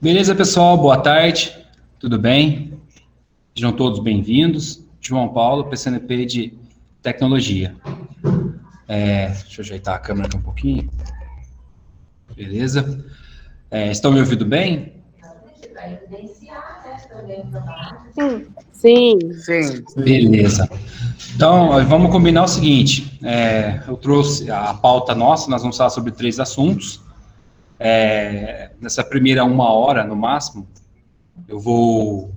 Beleza, pessoal? Boa tarde. Tudo bem? Sejam todos bem-vindos. João Paulo, PCNP de Tecnologia. Deixa eu ajeitar a câmera aqui um pouquinho. Beleza? Estão me ouvindo bem? Sim. Beleza. Então, vamos combinar o seguinte. Eu trouxe a pauta nossa, nós vamos falar sobre 3 assuntos. Nessa primeira 1 hora, no máximo, eu vou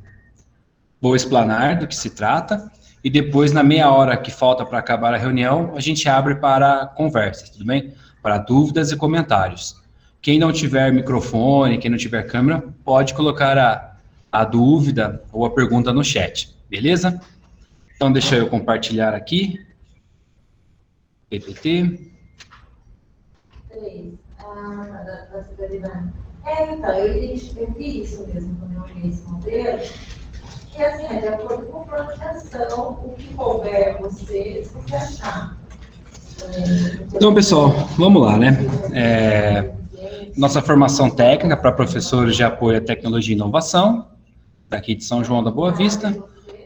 explanar do que se trata, e depois, na meia hora que falta para acabar a reunião, a gente abre para conversas, tudo bem? Para dúvidas e comentários. Quem não tiver microfone, quem não tiver câmera, pode colocar a dúvida ou a pergunta no chat, beleza? Então, deixa eu compartilhar aqui. PPT. Então, eu vi isso mesmo quando eu olhei esse modelo, que assim, de acordo com a programação, o que couber você, se você achar. Então, pessoal, vamos lá, né? Nossa formação técnica para professores de apoio à tecnologia e inovação, daqui de São João da Boa Vista.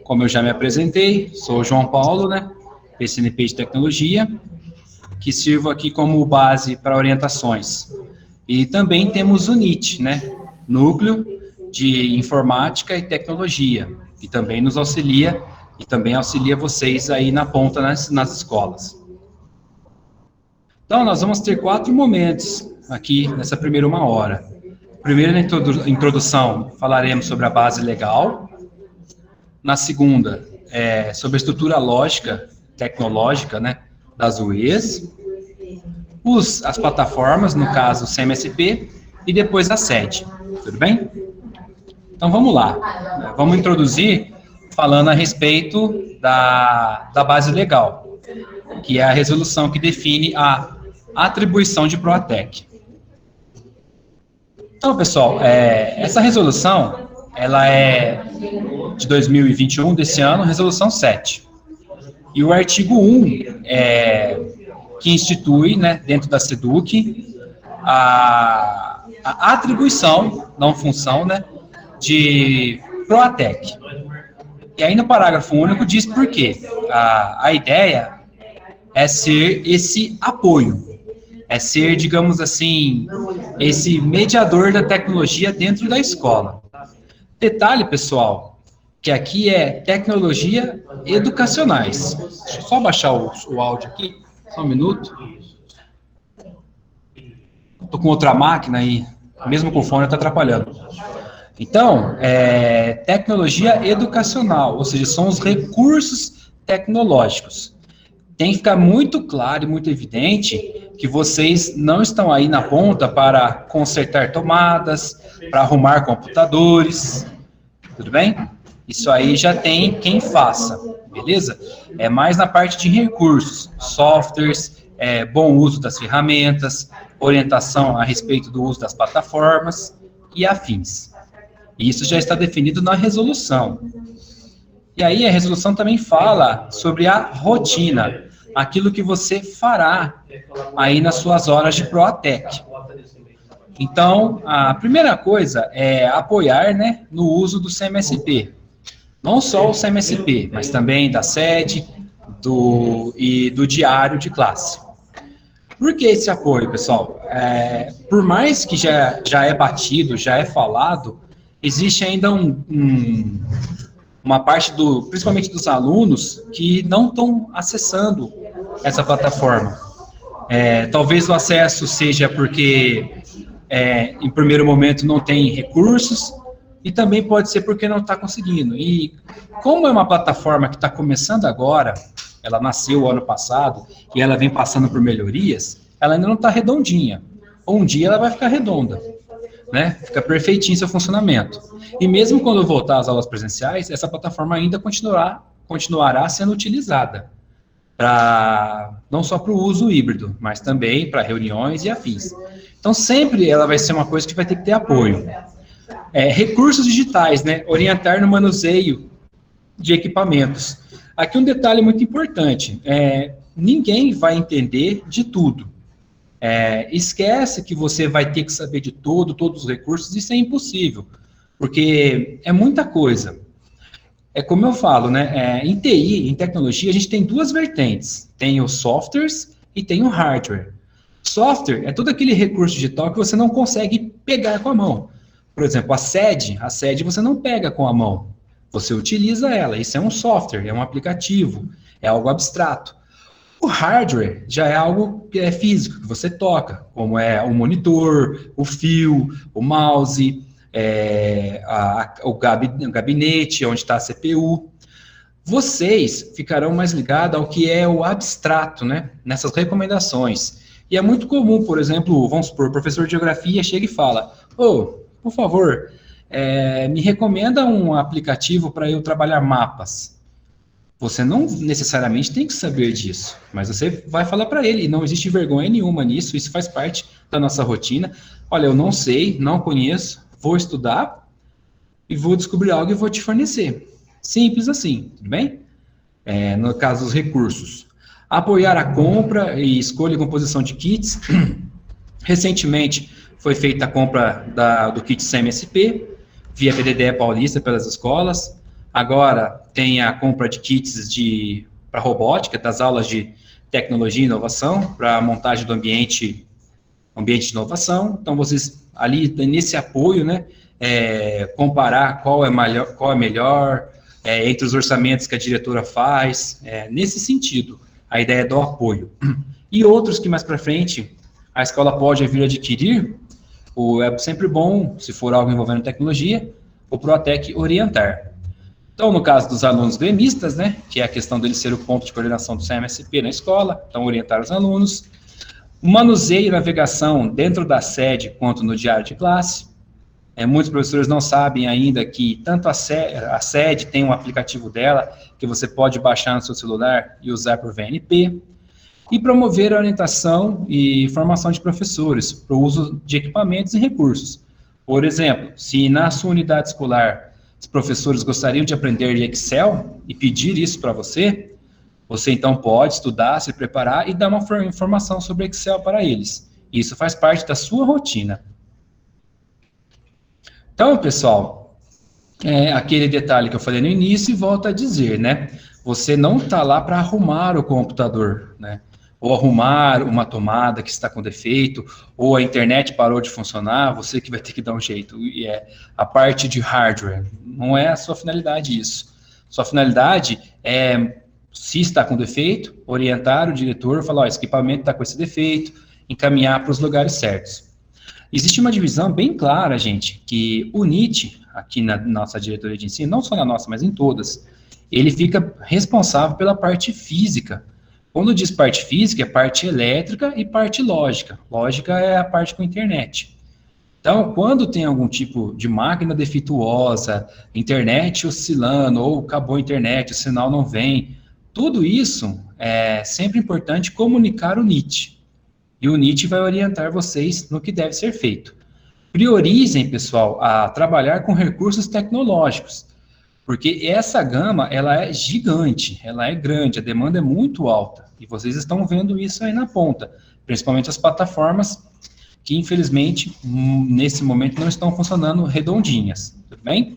Como eu já me apresentei, sou o João Paulo, né? PCNP de Tecnologia, que sirvo aqui como base para orientações. E também temos o NIT, né? Núcleo de Informática e Tecnologia, que também nos auxilia e também auxilia vocês aí na ponta nas escolas. Então, nós vamos ter 4 momentos aqui nessa primeira 1 hora. Primeiro, na introdução, falaremos sobre a base legal. Na segunda, sobre a estrutura lógica, tecnológica, né, das UEs. As plataformas, no caso, o CMSP, e depois a sede. Tudo bem? Então, vamos lá. Vamos introduzir falando a respeito da base legal, que é a resolução que define a atribuição de Proatec. Então, pessoal, essa resolução, ela é de 2021, desse ano, resolução 7. E o artigo 1, que institui, né, dentro da SEDUC, a atribuição, não função, né, de Proatec. E aí no parágrafo único diz por quê. A ideia é ser esse apoio, é ser, digamos assim, esse mediador da tecnologia dentro da escola. Detalhe, pessoal, que aqui é tecnologia educacionais. Deixa eu só baixar o áudio aqui, só um minuto. Estou com outra máquina aí, mesmo com o fone está atrapalhando. Então, tecnologia educacional, ou seja, são os recursos tecnológicos. Tem que ficar muito claro e muito evidente que vocês não estão aí na ponta para consertar tomadas, para arrumar computadores, tudo bem? Isso aí já tem quem faça, beleza? É mais na parte de recursos, softwares, bom uso das ferramentas, orientação a respeito do uso das plataformas e afins. Isso já está definido na resolução. E aí a resolução também fala sobre a rotina, aquilo que você fará aí nas suas horas de Proatec. Então, a primeira coisa é apoiar, né, no uso do CMSP. Não só o CMSP, mas também da sede e do diário de classe. Por que esse apoio, pessoal? Por mais que já é batido, já é falado, existe ainda uma parte, principalmente dos alunos, que não estão acessando essa plataforma. Talvez o acesso seja porque, em primeiro momento, não tem recursos, e também pode ser porque não está conseguindo. E como é uma plataforma que está começando agora, ela nasceu ano passado, e ela vem passando por melhorias, ela ainda não está redondinha. Um dia ela vai ficar redonda, né? Fica perfeitinho seu funcionamento. E mesmo quando voltar às aulas presenciais, essa plataforma ainda continuará sendo utilizada, não só para o uso híbrido, mas também para reuniões e afins. Então, sempre ela vai ser uma coisa que vai ter que ter apoio. Recursos digitais, né? Orientar no manuseio de equipamentos. Aqui um detalhe muito importante, ninguém vai entender de tudo. Esquece que você vai ter que saber de todos os recursos, isso é impossível, porque é muita coisa. É como eu falo, né? Em TI, em tecnologia, a gente tem duas vertentes. Tem os softwares e tem o hardware. Software é todo aquele recurso digital que você não consegue pegar com a mão. Por exemplo, a sede você não pega com a mão. Você utiliza ela. Isso é um software, é um aplicativo, é algo abstrato. O hardware já é algo que é físico, que você toca, como é o monitor, o fio, o mouse, o gabinete, onde está a CPU. Vocês ficarão mais ligados ao que é o abstrato, né? Nessas recomendações. E é muito comum, por exemplo, vamos supor, o professor de geografia chega e fala: por favor, me recomenda um aplicativo para eu trabalhar mapas. Você não necessariamente tem que saber disso, mas você vai falar para ele, e não existe vergonha nenhuma nisso, isso faz parte da nossa rotina. Olha, eu não sei, não conheço, vou estudar e vou descobrir algo e vou te fornecer. Simples assim, tudo bem? No caso dos recursos. Apoiar a compra e escolha e composição de kits. Recentemente foi feita a compra do kit CMSP, via PDDE Paulista pelas escolas. Agora tem a compra de kits para robótica, das aulas de tecnologia e inovação, para a montagem do ambiente de inovação. Então, vocês ali, nesse apoio, né, comparar qual é melhor entre os orçamentos que a diretora faz, nesse sentido, a ideia do apoio. E outros que mais para frente a escola pode vir adquirir, é sempre bom, se for algo envolvendo tecnologia, o Proatec orientar. Então, no caso dos alunos gremistas, né, que é a questão dele ser o ponto de coordenação do CMSP na escola, então orientar os alunos. Manuseio e navegação dentro da sede quanto no diário de classe. Muitos professores não sabem ainda que tanto a sede tem um aplicativo dela, que você pode baixar no seu celular e usar por VNP. E promover a orientação e formação de professores para o uso de equipamentos e recursos. Por exemplo, se na sua unidade escolar os professores gostariam de aprender Excel e pedir isso para você, você então pode estudar, se preparar e dar uma informação sobre Excel para eles. Isso faz parte da sua rotina. Então, pessoal, aquele detalhe que eu falei no início e volto a dizer, né? Você não está lá para arrumar o computador, né? Ou arrumar uma tomada que está com defeito, ou a internet parou de funcionar, você que vai ter que dar um jeito. E a parte de hardware, não é a sua finalidade isso. Sua finalidade é, se está com defeito, orientar o diretor, falar, esse equipamento está com esse defeito, encaminhar para os lugares certos. Existe uma divisão bem clara, gente, que o NIT, aqui na nossa diretoria de ensino, não só na nossa, mas em todas, ele fica responsável pela parte física. Quando diz parte física, é parte elétrica e parte lógica. Lógica é a parte com internet. Então, quando tem algum tipo de máquina defeituosa, internet oscilando, ou acabou a internet, o sinal não vem, tudo isso é sempre importante comunicar o NIT. E o NIT vai orientar vocês no que deve ser feito. Priorizem, pessoal, a trabalhar com recursos tecnológicos, porque essa gama, ela é gigante, ela é grande, a demanda é muito alta. E vocês estão vendo isso aí na ponta, principalmente as plataformas que, infelizmente, nesse momento não estão funcionando redondinhas, tudo bem?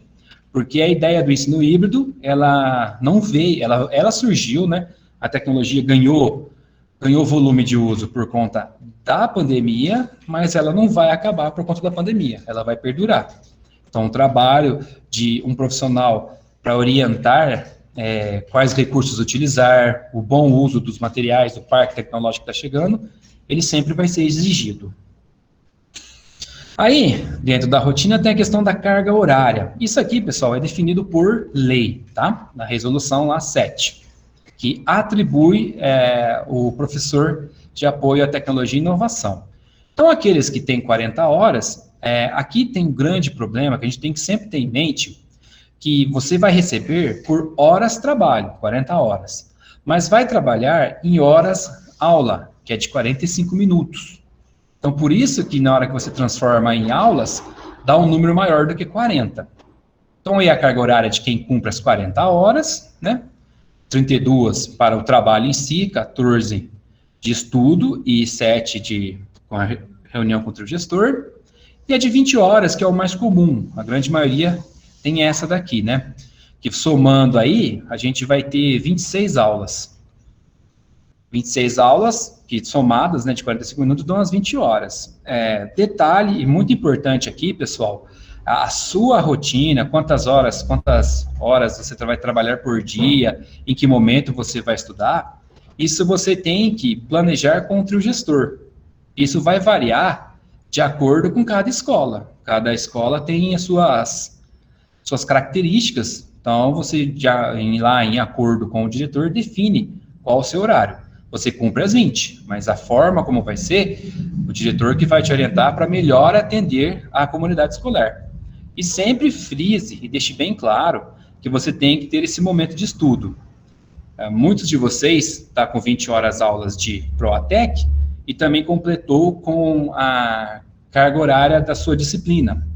Porque a ideia do ensino híbrido, ela não veio, ela surgiu, né? A tecnologia ganhou volume de uso por conta da pandemia, mas ela não vai acabar por conta da pandemia, ela vai perdurar. Então, o trabalho de um profissional para orientar quais recursos utilizar, o bom uso dos materiais, do parque tecnológico que está chegando, ele sempre vai ser exigido. Aí, dentro da rotina, tem a questão da carga horária. Isso aqui, pessoal, é definido por lei, tá? Na resolução lá 7, que atribui o professor de apoio à tecnologia e inovação. Então, aqueles que têm 40 horas, aqui tem um grande problema que a gente tem que sempre ter em mente, que você vai receber por horas de trabalho, 40 horas, mas vai trabalhar em horas aula, que é de 45 minutos. Então, por isso que na hora que você transforma em aulas, dá um número maior do que 40. Então, aí a carga horária de quem cumpre as 40 horas, né? 32 para o trabalho em si, 14 de estudo e 7 de com a reunião com o gestor, e a de 20 horas, que é o mais comum, a grande maioria tem essa daqui, né? Que somando aí, a gente vai ter 26 aulas. 26 aulas, que somadas, né, de 45 minutos, dão as 20 horas. Detalhe, e muito importante aqui, pessoal, a sua rotina, quantas horas você vai trabalhar por dia, em que momento você vai estudar, isso você tem que planejar com o trio gestor. Isso vai variar de acordo com cada escola. Cada escola tem as suas características, então você já lá em acordo com o diretor define qual o seu horário. Você cumpre as 20, mas a forma como vai ser, o diretor que vai te orientar para melhor atender a comunidade escolar. E sempre frise e deixe bem claro que você tem que ter esse momento de estudo. Muitos de vocês estão com 20 horas aulas de ProAtec e também completou com a carga horária da sua disciplina.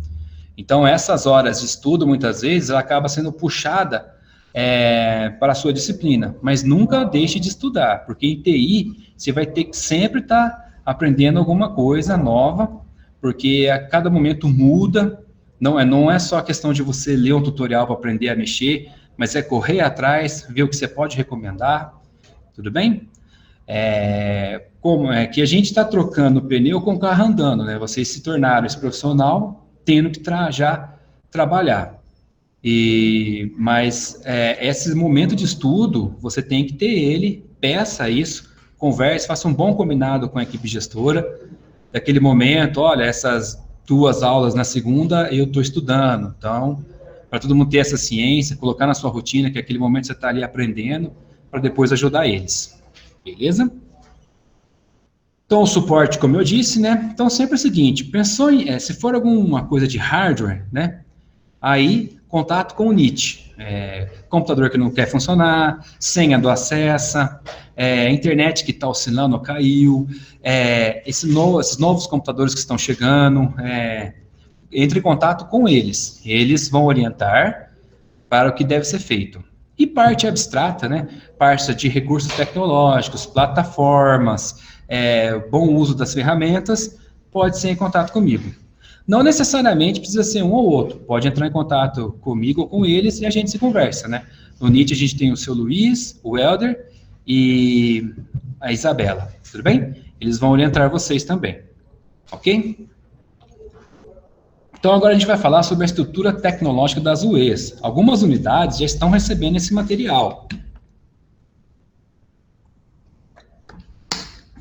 Então, essas horas de estudo, muitas vezes, ela acaba sendo puxada para a sua disciplina, mas nunca deixe de estudar, porque em TI você vai ter que sempre estar aprendendo alguma coisa nova, porque a cada momento muda, não é só a questão de você ler um tutorial para aprender a mexer, mas é correr atrás, ver o que você pode recomendar, tudo bem? Como é que a gente está trocando pneu com o carro andando, né? Vocês se tornaram esse profissional tendo que já trabalhar. Mas esse momento de estudo, você tem que ter ele, peça isso, converse, faça um bom combinado com a equipe gestora, daquele momento, olha, essas 2 aulas na segunda eu estou estudando, então, para todo mundo ter essa ciência, colocar na sua rotina que aquele momento você está ali aprendendo, para depois ajudar eles, beleza? Então, o suporte, como eu disse, né, então sempre é o seguinte, pensou em, se for alguma coisa de hardware, né, aí, contato com o NIT, computador que não quer funcionar, senha do acesso, internet que está oscilando ou caiu, esses novos computadores que estão chegando, entre em contato com eles. Eles vão orientar para o que deve ser feito. E parte abstrata, né? Parte de recursos tecnológicos, plataformas, bom uso das ferramentas, pode ser em contato comigo. Não necessariamente precisa ser um ou outro, pode entrar em contato comigo ou com eles e a gente se conversa, né? No NIT a gente tem o seu Luiz, o Helder e a Isabela, tudo bem? Eles vão orientar vocês também, ok? Então agora a gente vai falar sobre a estrutura tecnológica das UEs. Algumas unidades já estão recebendo esse material.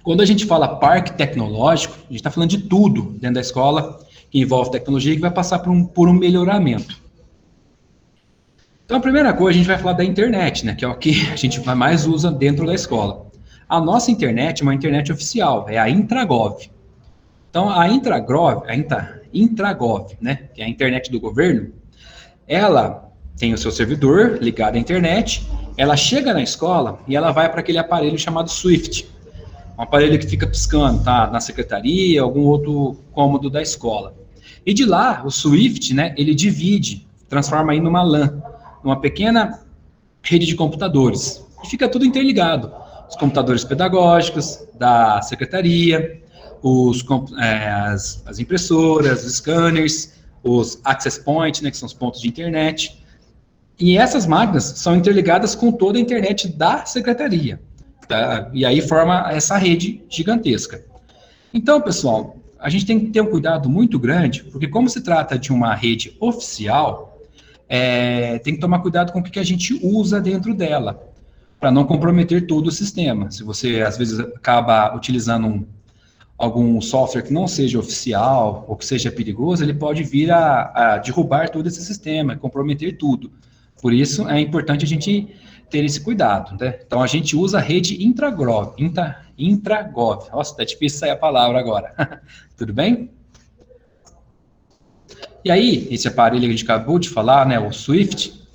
Quando a gente fala parque tecnológico, a gente está falando de tudo dentro da escola que envolve tecnologia e que vai passar por um melhoramento. Então, a primeira coisa, a gente vai falar da internet, né, que é o que a gente mais usa dentro da escola. A nossa internet é uma internet oficial, é a Intragov. Então, a Intragov, né, que é a internet do governo, ela tem o seu servidor ligado à internet, ela chega na escola e ela vai para aquele aparelho chamado Swift, um aparelho que fica piscando, tá, na secretaria, algum outro cômodo da escola. E de lá, o Swift, né, ele divide, transforma aí numa LAN, numa pequena rede de computadores. E fica tudo interligado. Os computadores pedagógicos, da secretaria, as impressoras, os scanners, os access points, né, que são os pontos de internet. E essas máquinas são interligadas com toda a internet da secretaria. Tá? E aí forma essa rede gigantesca. Então, pessoal, a gente tem que ter um cuidado muito grande, porque como se trata de uma rede oficial, tem que tomar cuidado com o que a gente usa dentro dela, para não comprometer todo o sistema. Se você, às vezes, acaba utilizando algum software que não seja oficial, ou que seja perigoso, ele pode vir a derrubar todo esse sistema, comprometer tudo. Por isso, é importante a gente ter esse cuidado, né? Então, a gente usa a rede Intragov. Nossa, tá difícil sair a palavra agora. Tudo bem? E aí, esse aparelho que a gente acabou de falar, né, o Swift,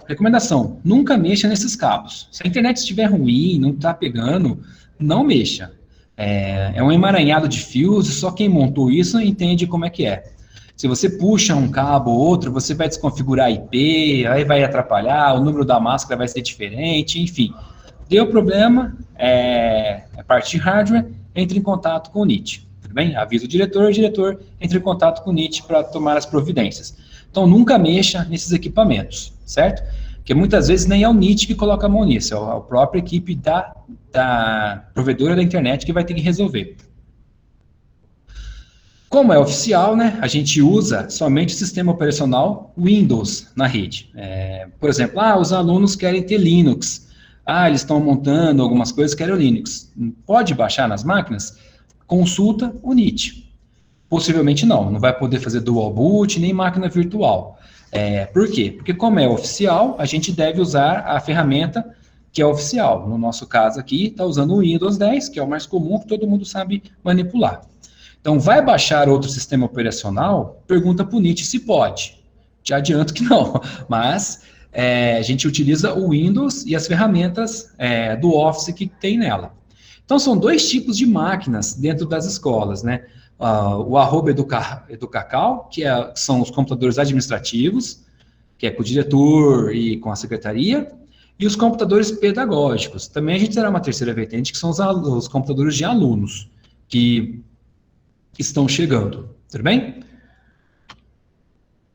recomendação, nunca mexa nesses cabos. Se a internet estiver ruim, não está pegando, não mexa. É um emaranhado de fios, só quem montou isso entende como é que é. Se você puxa um cabo ou outro, você vai desconfigurar a IP, aí vai atrapalhar, o número da máscara vai ser diferente, enfim. Deu problema, a parte de hardware, entre em contato com o NIT. Tudo bem? Avisa o diretor entra em contato com o NIT para tomar as providências. Então, nunca mexa nesses equipamentos, certo? Porque muitas vezes nem é o NIT que coloca a mão nisso, é a própria equipe da provedora da internet que vai ter que resolver. Como é oficial, né, a gente usa somente o sistema operacional Windows na rede. Por exemplo, os alunos querem ter Linux. Eles estão montando algumas coisas, querem o Linux. Pode baixar nas máquinas? Consulta o NIT. Possivelmente não vai poder fazer dual boot nem máquina virtual. Por quê? Porque como é oficial, a gente deve usar a ferramenta que é oficial. No nosso caso aqui, está usando o Windows 10, que é o mais comum, que todo mundo sabe manipular. Então, vai baixar outro sistema operacional? Pergunta para o NIT se pode. Te adianto que não, mas a gente utiliza o Windows e as ferramentas do Office que tem nela. Então, são dois tipos de máquinas dentro das escolas, né? O @educacau, que são os computadores administrativos, que é com o diretor e com a secretaria, e os computadores pedagógicos. Também a gente terá uma terceira vertente, que são os computadores de alunos, que estão chegando, tudo bem?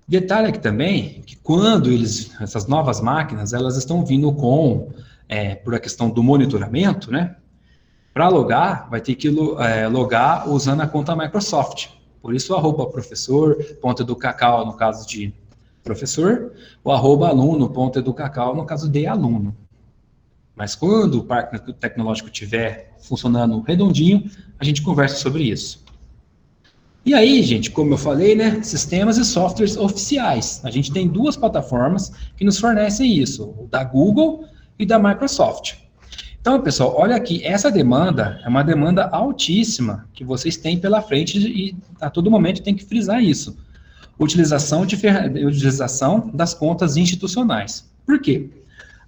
Detalhe aqui também, que quando essas novas máquinas, elas estão vindo por a questão do monitoramento, né? Para logar, vai ter que logar usando a conta Microsoft. Por isso, o @professor.educacau, no caso de professor, o @aluno.educacau, no caso de aluno. Mas quando o parque tecnológico estiver funcionando redondinho, a gente conversa sobre isso. E aí, gente, como eu falei, né, sistemas e softwares oficiais. A gente tem duas plataformas que nos fornecem isso, o da Google e da Microsoft. Então, pessoal, olha aqui, essa demanda é uma demanda altíssima que vocês têm pela frente e a todo momento tem que frisar isso. Utilização das contas institucionais. Por quê?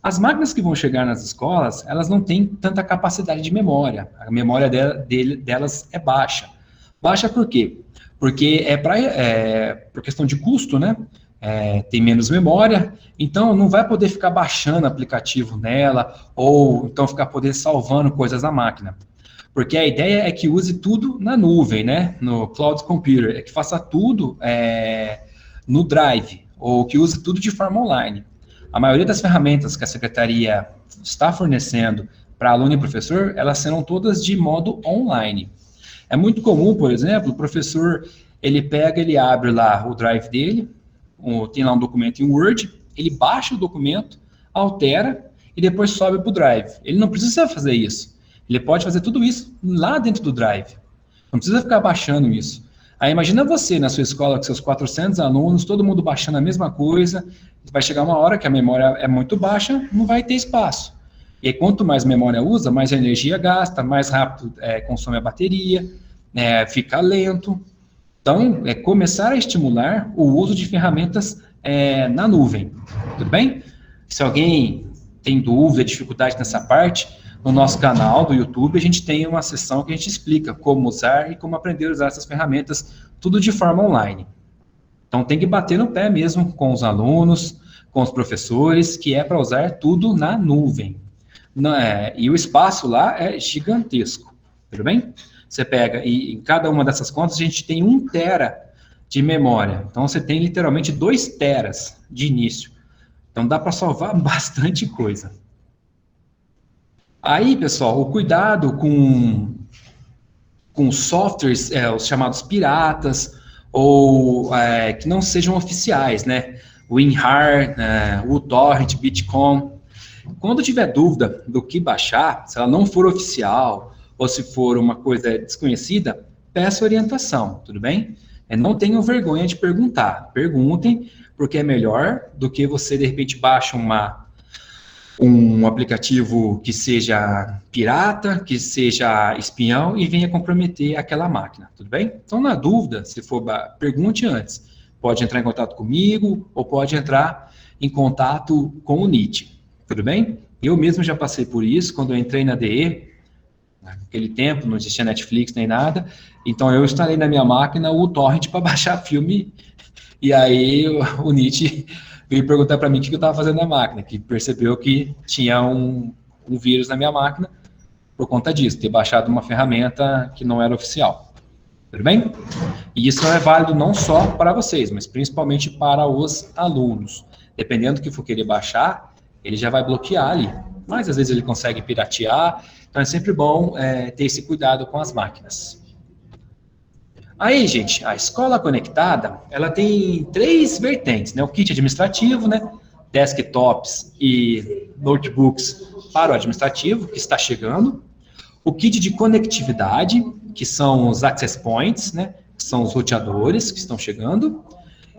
As máquinas que vão chegar nas escolas, elas não têm tanta capacidade de memória. A memória delas é baixa. Baixa por quê? Porque por questão de custo, né? Tem menos memória, então não vai poder ficar baixando aplicativo nela, ou então ficar poder salvando coisas na máquina. Porque a ideia é que use tudo na nuvem, né? No Cloud Computer, que faça tudo no Drive, ou que use tudo de forma online. A maioria das ferramentas que a Secretaria está fornecendo para aluno e professor, elas serão todas de modo online. É muito comum, por exemplo, o professor, ele abre lá o Drive dele, tem lá um documento em Word, ele baixa o documento, altera e depois sobe para o Drive. Ele não precisa fazer isso. Ele pode fazer tudo isso lá dentro do Drive. Não precisa ficar baixando isso. Aí imagina você na sua escola com seus 400 alunos, todo mundo baixando a mesma coisa, vai chegar uma hora que a memória é muito baixa, não vai ter espaço. E aí, quanto mais memória usa, mais energia gasta, mais rápido consome a bateria, fica lento. Então, começar a estimular o uso de ferramentas na nuvem, tudo bem? Se alguém tem dúvida, dificuldade nessa parte, no nosso canal do YouTube, a gente tem uma seção que a gente explica como usar e como aprender a usar essas ferramentas, tudo de forma online. Então, tem que bater no pé mesmo com os alunos, com os professores, que é para usar tudo na nuvem. E o espaço lá é gigantesco, tudo bem? Você pega, e em cada uma dessas contas, a gente tem 1 tera de memória. Então, você tem literalmente 2 teras de início. Então, dá para salvar bastante coisa. Aí, pessoal, o cuidado com softwares, os chamados piratas, ou que não sejam oficiais, né? WinRAR, uTorrent, Bitcom. Quando tiver dúvida do que baixar, se ela não for oficial, ou se for uma coisa desconhecida, peça orientação, tudo bem? Não tenham vergonha de perguntar. Perguntem, porque é melhor do que você, de repente, baixa um aplicativo que seja pirata, que seja espião e venha comprometer aquela máquina, tudo bem? Então, na dúvida, se for, pergunte antes. Pode entrar em contato comigo ou pode entrar em contato com o NIT, tudo bem? Eu mesmo já passei por isso, quando eu entrei na DE, naquele tempo, não existia Netflix nem nada, então eu instalei na minha máquina o torrent para baixar filme, e aí o NIT veio perguntar para mim o que eu estava fazendo na máquina, que percebeu que tinha um vírus na minha máquina, por conta disso, ter baixado uma ferramenta que não era oficial. Tudo bem? E isso é válido não só para vocês, mas principalmente para os alunos. Dependendo do que for querer baixar, ele já vai bloquear ali. Mas às vezes ele consegue piratear, então é sempre bom ter esse cuidado com as máquinas. Aí, gente, a escola conectada, ela tem 3 vertentes, né? O kit administrativo, né? Desktops e notebooks para o administrativo, que está chegando. O kit de conectividade, que são os access points, né? Que são os roteadores que estão chegando.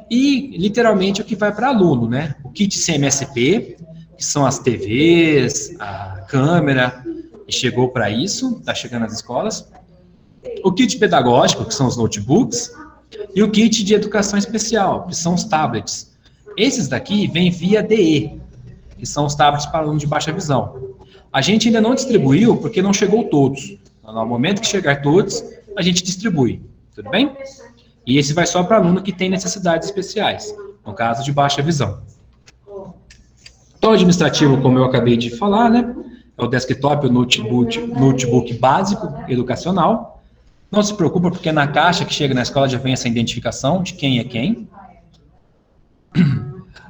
E, literalmente, o que vai para aluno, né? O kit CMSP, que são as TVs, a câmera, que chegou para isso, está chegando nas escolas. O kit pedagógico, que são os notebooks, e o kit de educação especial, que são os tablets. Esses daqui vêm via DE, que são os tablets para alunos de baixa visão. A gente ainda não distribuiu porque não chegou todos. No momento que chegar todos, a gente distribui. Tudo bem? E esse vai só para aluno que tem necessidades especiais, no caso de baixa visão. Então, o administrativo, como eu acabei de falar, né? É o desktop, o notebook básico, educacional. Não se preocupa, porque na caixa que chega na escola já vem essa identificação de quem é quem.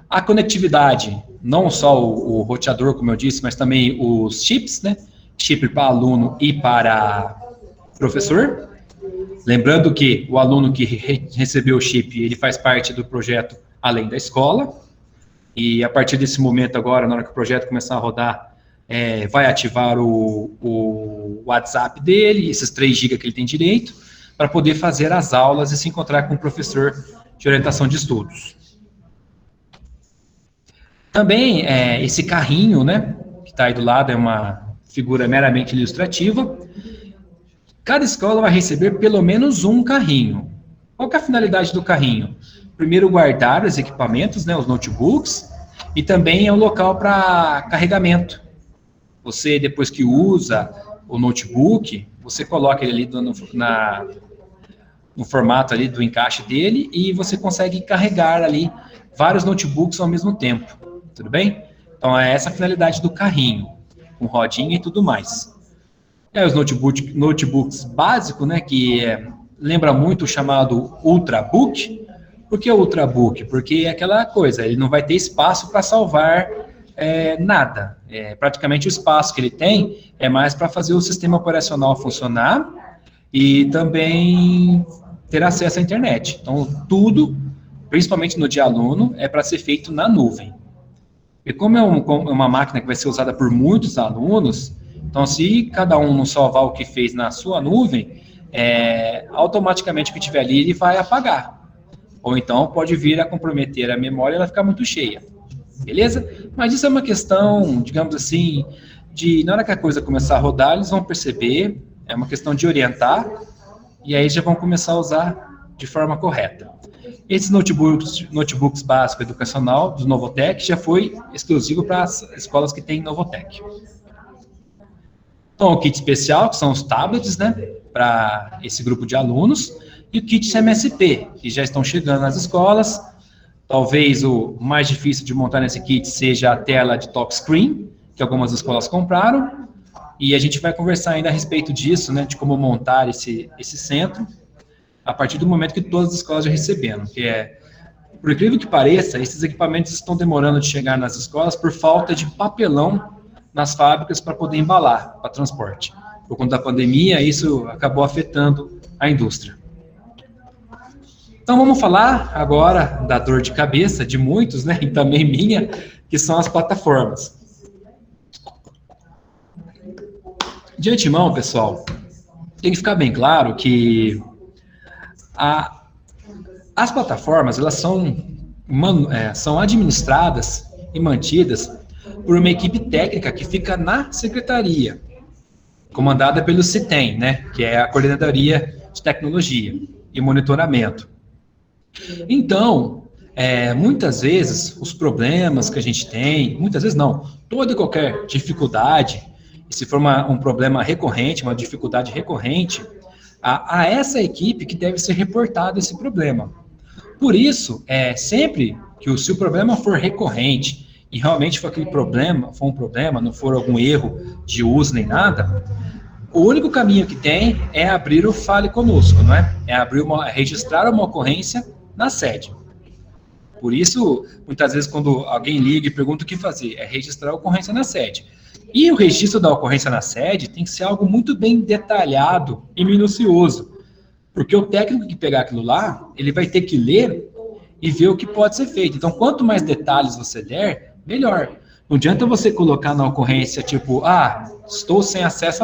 A conectividade, não só o roteador, como eu disse, mas também os chips, né? Chip para aluno e para professor. Lembrando que o aluno que recebeu o chip, ele faz parte do projeto Além da Escola. E a partir desse momento agora, na hora que o projeto começar a rodar, vai ativar o WhatsApp dele, esses 3 GB que ele tem direito, para poder fazer as aulas e se encontrar com o professor de orientação de estudos. Também, esse carrinho, né, que está aí do lado, é uma figura meramente ilustrativa. Cada escola vai receber pelo menos um carrinho. Qual que é a finalidade do carrinho? Primeiro, guardar os equipamentos, né, os notebooks, e também é um local para carregamento. Você, depois que usa o notebook, você coloca ele ali no formato ali do encaixe dele e você consegue carregar ali vários notebooks ao mesmo tempo. Tudo bem? Então, é essa a finalidade do carrinho, com rodinha e tudo mais. Os notebooks básicos, né, que lembra muito o chamado Ultrabook. Por que o Ultrabook? Porque é aquela coisa, ele não vai ter espaço para salvar nada. Praticamente o espaço que ele tem é mais para fazer o sistema operacional funcionar e também ter acesso à internet. Então, tudo, principalmente no dia aluno, é para ser feito na nuvem. E como é uma máquina que vai ser usada por muitos alunos, então se cada um não salvar o que fez na sua nuvem, automaticamente o que tiver ali ele vai apagar. Ou então pode vir a comprometer a memória e ela ficar muito cheia. Beleza? Mas isso é uma questão, digamos assim, de na hora que a coisa começar a rodar, eles vão perceber, é uma questão de orientar, e aí já vão começar a usar de forma correta. Esses notebooks básicos educacional do Novotec já foi exclusivo para as escolas que têm Novotec. Então, o kit especial, que são os tablets, né, para esse grupo de alunos, e o kit CMSP, que já estão chegando nas escolas. Talvez o mais difícil de montar nesse kit seja a tela de touchscreen, que algumas escolas compraram, e a gente vai conversar ainda a respeito disso, né, de como montar esse centro, a partir do momento que todas as escolas já receberam, por incrível que pareça, esses equipamentos estão demorando de chegar nas escolas por falta de papelão nas fábricas para poder embalar para transporte. Por conta da pandemia, isso acabou afetando a indústria. Então, vamos falar agora da dor de cabeça de muitos, né, e também minha, que são as plataformas. De antemão, pessoal, tem que ficar bem claro que as plataformas, elas são administradas e mantidas por uma equipe técnica que fica na secretaria, comandada pelo CITEM, né, que é a Coordenadoria de Tecnologia e Monitoramento. Então, muitas vezes, os problemas que a gente tem, muitas vezes não, toda e qualquer dificuldade, e se for um problema recorrente, uma dificuldade recorrente, a essa equipe que deve ser reportado esse problema. Por isso, sempre que se o problema for recorrente, e realmente for um problema, não for algum erro de uso nem nada, o único caminho que tem é abrir o Fale Conosco, não é? É registrar uma ocorrência na sede. Por isso, muitas vezes, quando alguém liga e pergunta o que fazer, é registrar a ocorrência na sede. E o registro da ocorrência na sede tem que ser algo muito bem detalhado e minucioso, porque o técnico que pegar aquilo lá, ele vai ter que ler e ver o que pode ser feito. Então, quanto mais detalhes você der, melhor. Não adianta você colocar na ocorrência, tipo, estou sem acesso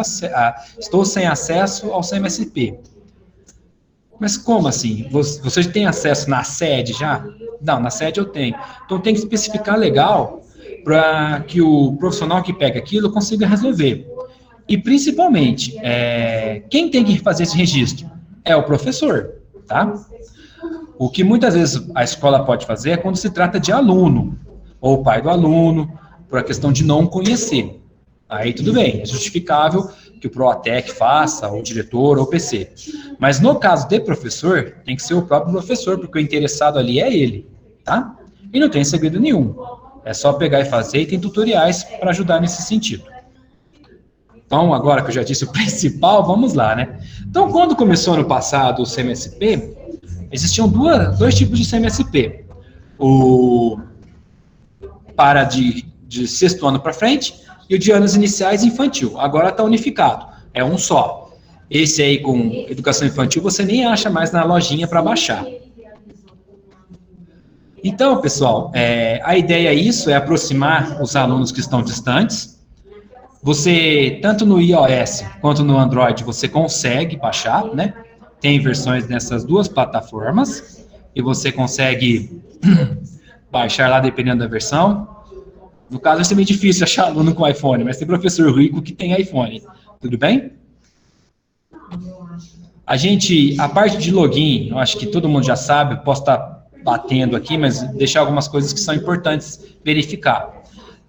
ao CMSP. Mas como assim? Você tem acesso na sede já? Não, na sede eu tenho. Então tem que especificar legal para que o profissional que pega aquilo consiga resolver. E principalmente, quem tem que fazer esse registro? É o professor, tá? O que muitas vezes a escola pode fazer é quando se trata de aluno, ou pai do aluno, por a questão de não conhecer. Aí tudo bem, é justificável que o Proatec faça, ou o diretor, ou o PC. Mas no caso de professor, tem que ser o próprio professor, porque o interessado ali é ele, tá? E não tem segredo nenhum. É só pegar e fazer, e tem tutoriais para ajudar nesse sentido. Então, agora que eu já disse o principal, vamos lá, né? Então, quando começou ano passado o CMSP, existiam dois tipos de CMSP. O para de sexto ano para frente e o de anos iniciais infantil. Agora está unificado, é um só. Esse aí com educação infantil você nem acha mais na lojinha para baixar. Então, pessoal, a ideia é aproximar os alunos que estão distantes. Você, tanto no iOS quanto no Android, você consegue baixar, né? Tem versões nessas duas plataformas e você consegue baixar lá dependendo da versão. No caso, é meio difícil achar aluno com iPhone, mas tem professor rico que tem iPhone. Tudo bem? A parte de login, eu acho que todo mundo já sabe, posso estar batendo aqui, mas deixar algumas coisas que são importantes verificar.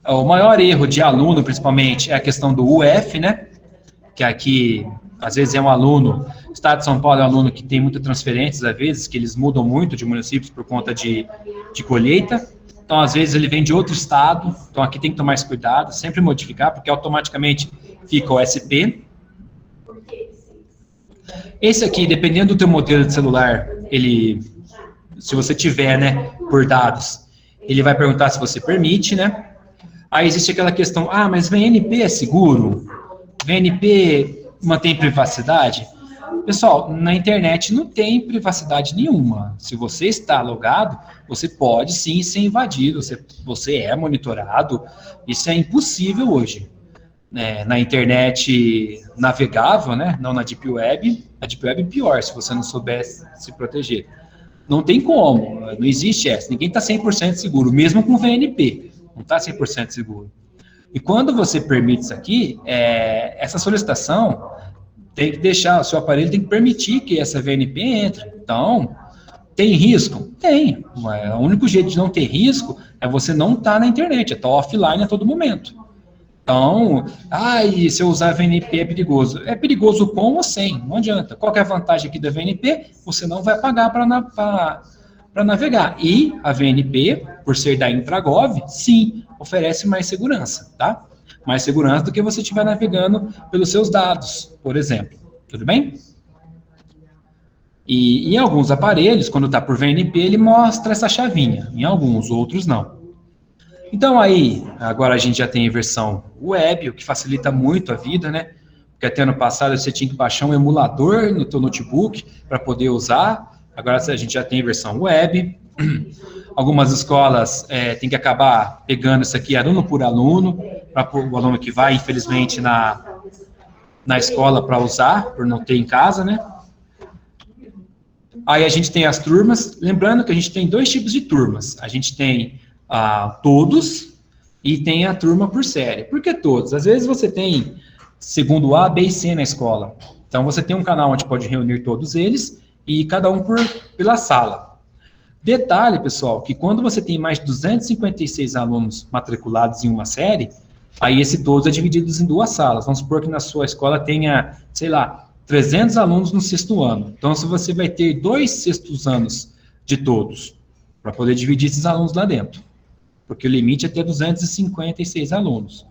O maior erro de aluno, principalmente, é a questão do UF, né? Que aqui, às vezes, é um aluno, o Estado de São Paulo é um aluno que tem muitas transferências, às vezes, que eles mudam muito de municípios por conta de colheita. Então, às vezes, ele vem de outro estado, então aqui tem que tomar esse cuidado, sempre modificar, porque automaticamente fica o SP. Esse aqui, dependendo do teu modelo de celular, se você tiver, né, por dados, ele vai perguntar se você permite, né? Aí existe aquela questão, mas VNP é seguro? VNP mantém privacidade? Pessoal, na internet não tem privacidade nenhuma. Se você está logado, você pode sim ser invadido, você é monitorado. Isso é impossível hoje. Na internet navegável, né? Não na Deep Web. A Deep Web é pior, se você não souber se proteger. Não tem como, não existe essa. Ninguém está 100% seguro, mesmo com VNP. Não está 100% seguro. E quando você permite isso aqui, essa solicitação tem que deixar, o seu aparelho tem que permitir que essa VNP entre. Então, tem risco? Tem. O único jeito de não ter risco é você não estar na internet, é estar offline a todo momento. Então, e se eu usar a VNP é perigoso. É perigoso com ou sem, não adianta. Qual que é a vantagem aqui da VNP? Você não vai pagar para navegar. E a VNP, por ser da Intragov, sim, oferece mais segurança, tá? Mais segurança do que você estiver navegando pelos seus dados, por exemplo. Tudo bem? E em alguns aparelhos, quando está por VNP, ele mostra essa chavinha. Em alguns, outros não. Então aí, agora a gente já tem a versão web, o que facilita muito a vida, né? Porque até ano passado você tinha que baixar um emulador no teu notebook para poder usar. Agora a gente já tem a versão web. Algumas escolas têm que acabar pegando isso aqui aluno por aluno, para o aluno que vai, infelizmente, na escola para usar, por não ter em casa, né? Aí a gente tem as turmas, lembrando que a gente tem dois tipos de turmas. A gente tem todos e tem a turma por série. Por que todos? Às vezes você tem segundo A, B e C na escola. Então você tem um canal onde pode reunir todos eles e cada um pela sala. Detalhe, pessoal, que quando você tem mais de 256 alunos matriculados em uma série, aí esse todos é dividido em duas salas. Vamos supor que na sua escola tenha, sei lá, 300 alunos no sexto ano. Então, se você vai ter 2 sextos anos de todos, para poder dividir esses alunos lá dentro. Porque o limite é ter 256 alunos.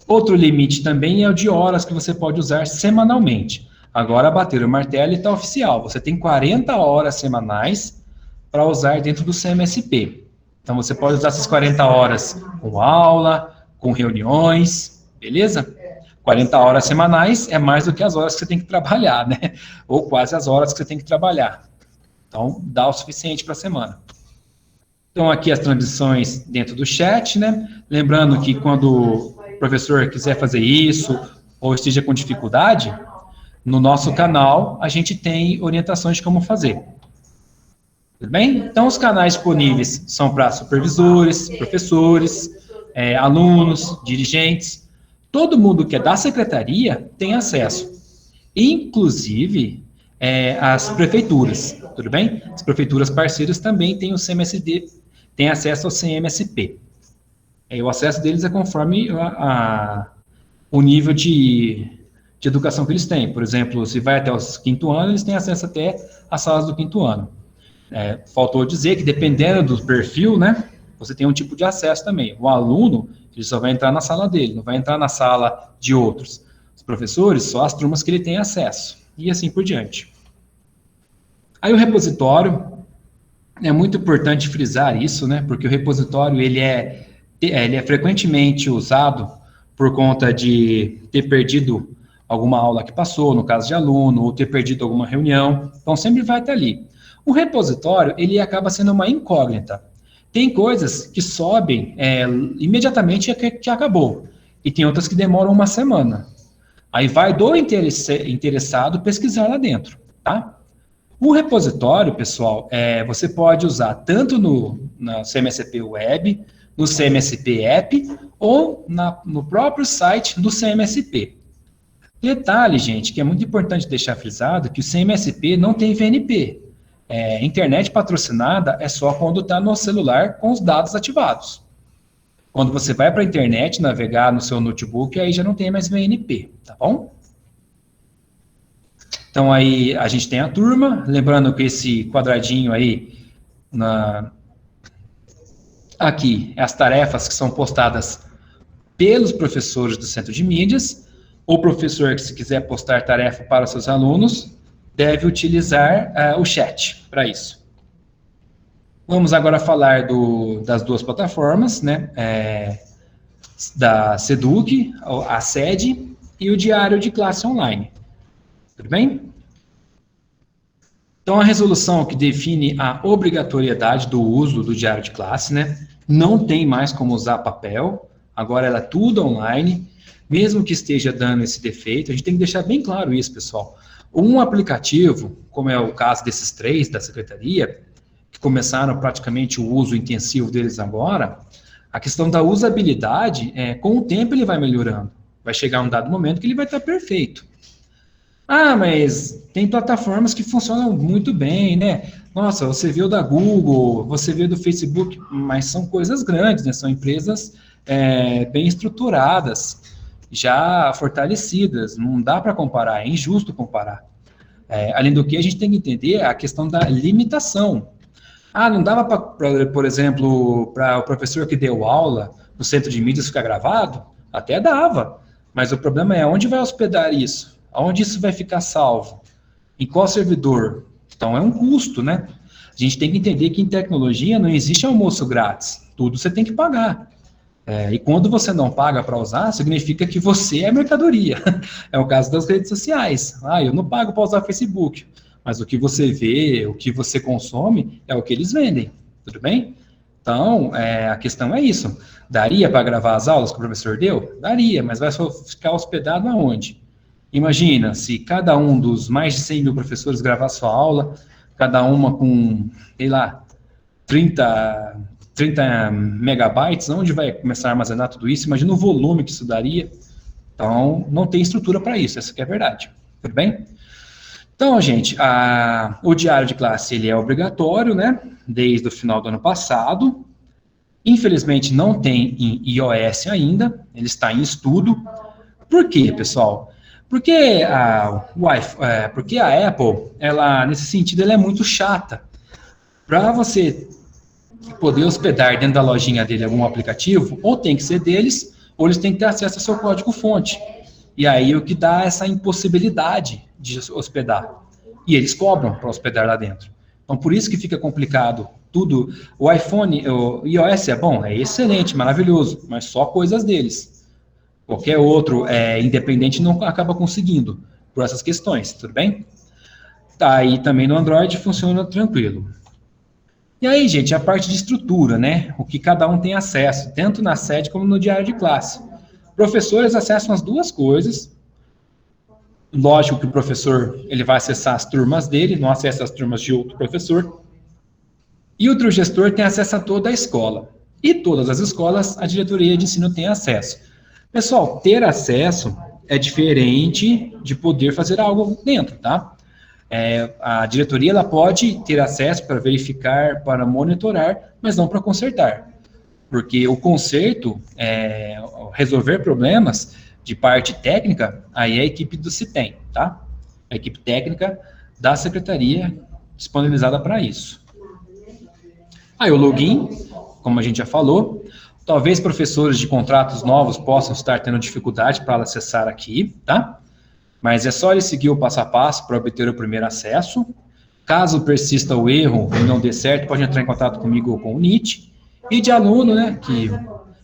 Outro limite também é o de horas que você pode usar semanalmente. Agora bater o martelo e está oficial. Você tem 40 horas semanais para usar dentro do CMSP. Então você pode usar essas 40 horas com aula, com reuniões, beleza? 40 horas semanais é mais do que as horas que você tem que trabalhar, né? Ou quase as horas que você tem que trabalhar. Então, dá o suficiente para a semana. Então, aqui as transições dentro do chat, né? Lembrando que quando o professor quiser fazer isso, ou esteja com dificuldade, no nosso canal a gente tem orientações de como fazer. Tudo bem? Então, os canais disponíveis são para supervisores, professores, alunos, dirigentes. Todo mundo que é da secretaria tem acesso. Inclusive, as prefeituras, tudo bem? As prefeituras parceiras também têm o CMSD, têm acesso ao CMSP. O acesso deles é conforme o nível de educação que eles têm. Por exemplo, se vai até o 5º ano, eles têm acesso até as salas do 5º ano. Faltou dizer que, dependendo do perfil, né, você tem um tipo de acesso também. O aluno, ele só vai entrar na sala dele, não vai entrar na sala de outros. Os professores, só as turmas que ele tem acesso. E assim por diante. Aí o repositório, é muito importante frisar isso, né, porque o repositório, ele é frequentemente usado por conta de ter perdido alguma aula que passou, no caso de aluno, ou ter perdido alguma reunião. Então, sempre vai estar ali. O repositório, ele acaba sendo uma incógnita. Tem coisas que sobem imediatamente que acabou, e tem outras que demoram uma semana. Aí vai do interessado pesquisar lá dentro, tá? O repositório, pessoal, você pode usar tanto no CMSP Web, no CMSP App, ou no próprio site do CMSP. Detalhe, gente, que é muito importante deixar frisado, que o CMSP não tem VNP. Internet patrocinada é só quando está no celular com os dados ativados. Quando você vai para a internet, navegar no seu notebook, aí já não tem mais VNP, tá bom? Então, aí a gente tem a turma, lembrando que esse quadradinho aí, aqui, é as tarefas que são postadas pelos professores do Centro de Mídias. O professor que, se quiser postar tarefa para os seus alunos, deve utilizar o chat para isso. Vamos agora falar das duas plataformas, né? Da Seduc, a SED e o Diário de Classe Online. Tudo bem? Então, a resolução que define a obrigatoriedade do uso do Diário de Classe, né? Não tem mais como usar papel, agora ela é tudo online, mesmo que esteja dando esse defeito. A gente tem que deixar bem claro isso, pessoal. Um aplicativo, como é o caso desses 3 da Secretaria, que começaram praticamente o uso intensivo deles agora, a questão da usabilidade, com o tempo ele vai melhorando. Vai chegar um dado momento que ele vai estar perfeito. Ah, mas tem plataformas que funcionam muito bem, né? Nossa, você viu da Google, você viu do Facebook, mas são coisas grandes, né? São empresas bem estruturadas, já fortalecidas, não dá para comparar, é injusto comparar. Além do que, a gente tem que entender a questão da limitação. Ah, não dava, por exemplo, para o professor que deu aula no centro de mídias ficar gravado? Até dava, mas o problema é onde vai hospedar isso? Aonde isso vai ficar salvo? Em qual servidor? Então, é um custo, né? A gente tem que entender que em tecnologia não existe almoço grátis, tudo você tem que pagar. E quando você não paga para usar, significa que você é mercadoria. É o caso das redes sociais. Ah, eu não pago para usar Facebook, mas o que você vê, o que você consome, é o que eles vendem. Tudo bem? Então, a questão é isso. Daria para gravar as aulas que o professor deu? Daria, mas vai ficar hospedado aonde? Imagina, se cada um dos mais de 100 mil professores gravar sua aula, cada uma com, sei lá, 30 megabytes, onde vai começar a armazenar tudo isso? Imagina o volume que isso daria. Então, não tem estrutura para isso, essa que é a verdade. Tudo bem? Então, gente, o diário de classe ele é obrigatório, né? Desde o final do ano passado. Infelizmente, não tem em iOS ainda, ele está em estudo. Por quê, pessoal? Porque porque a Apple, ela, nesse sentido, ela é muito chata. Para você poder hospedar dentro da lojinha dele algum aplicativo, ou tem que ser deles, ou eles têm que ter acesso ao seu código-fonte. E aí o que dá essa impossibilidade de hospedar. E eles cobram para hospedar lá dentro. Então, por isso que fica complicado tudo. O iPhone, o iOS é bom, é excelente, maravilhoso, mas só coisas deles. Qualquer outro independente não acaba conseguindo, por essas questões, tudo bem? Tá, e também no Android funciona tranquilo. E aí, gente, a parte de estrutura, né? O que cada um tem acesso, tanto na sede como no diário de classe. Professores acessam as duas coisas. Lógico que o professor ele vai acessar as turmas dele, não acessa as turmas de outro professor. E outro gestor tem acesso a toda a escola. E todas as escolas, a diretoria de ensino tem acesso. Pessoal, ter acesso é diferente de poder fazer algo dentro, tá? A diretoria ela pode ter acesso para verificar, para monitorar, mas não para consertar. Porque o conserto, resolver problemas de parte técnica, aí é a equipe do CITEM, tá? A equipe técnica da secretaria disponibilizada para isso. Aí o login, como a gente já falou, talvez professores de contratos novos possam estar tendo dificuldade para acessar aqui, tá? Mas é só ele seguir o passo a passo para obter o primeiro acesso. Caso persista o erro e não dê certo, pode entrar em contato comigo ou com o NIT. E de aluno, né, que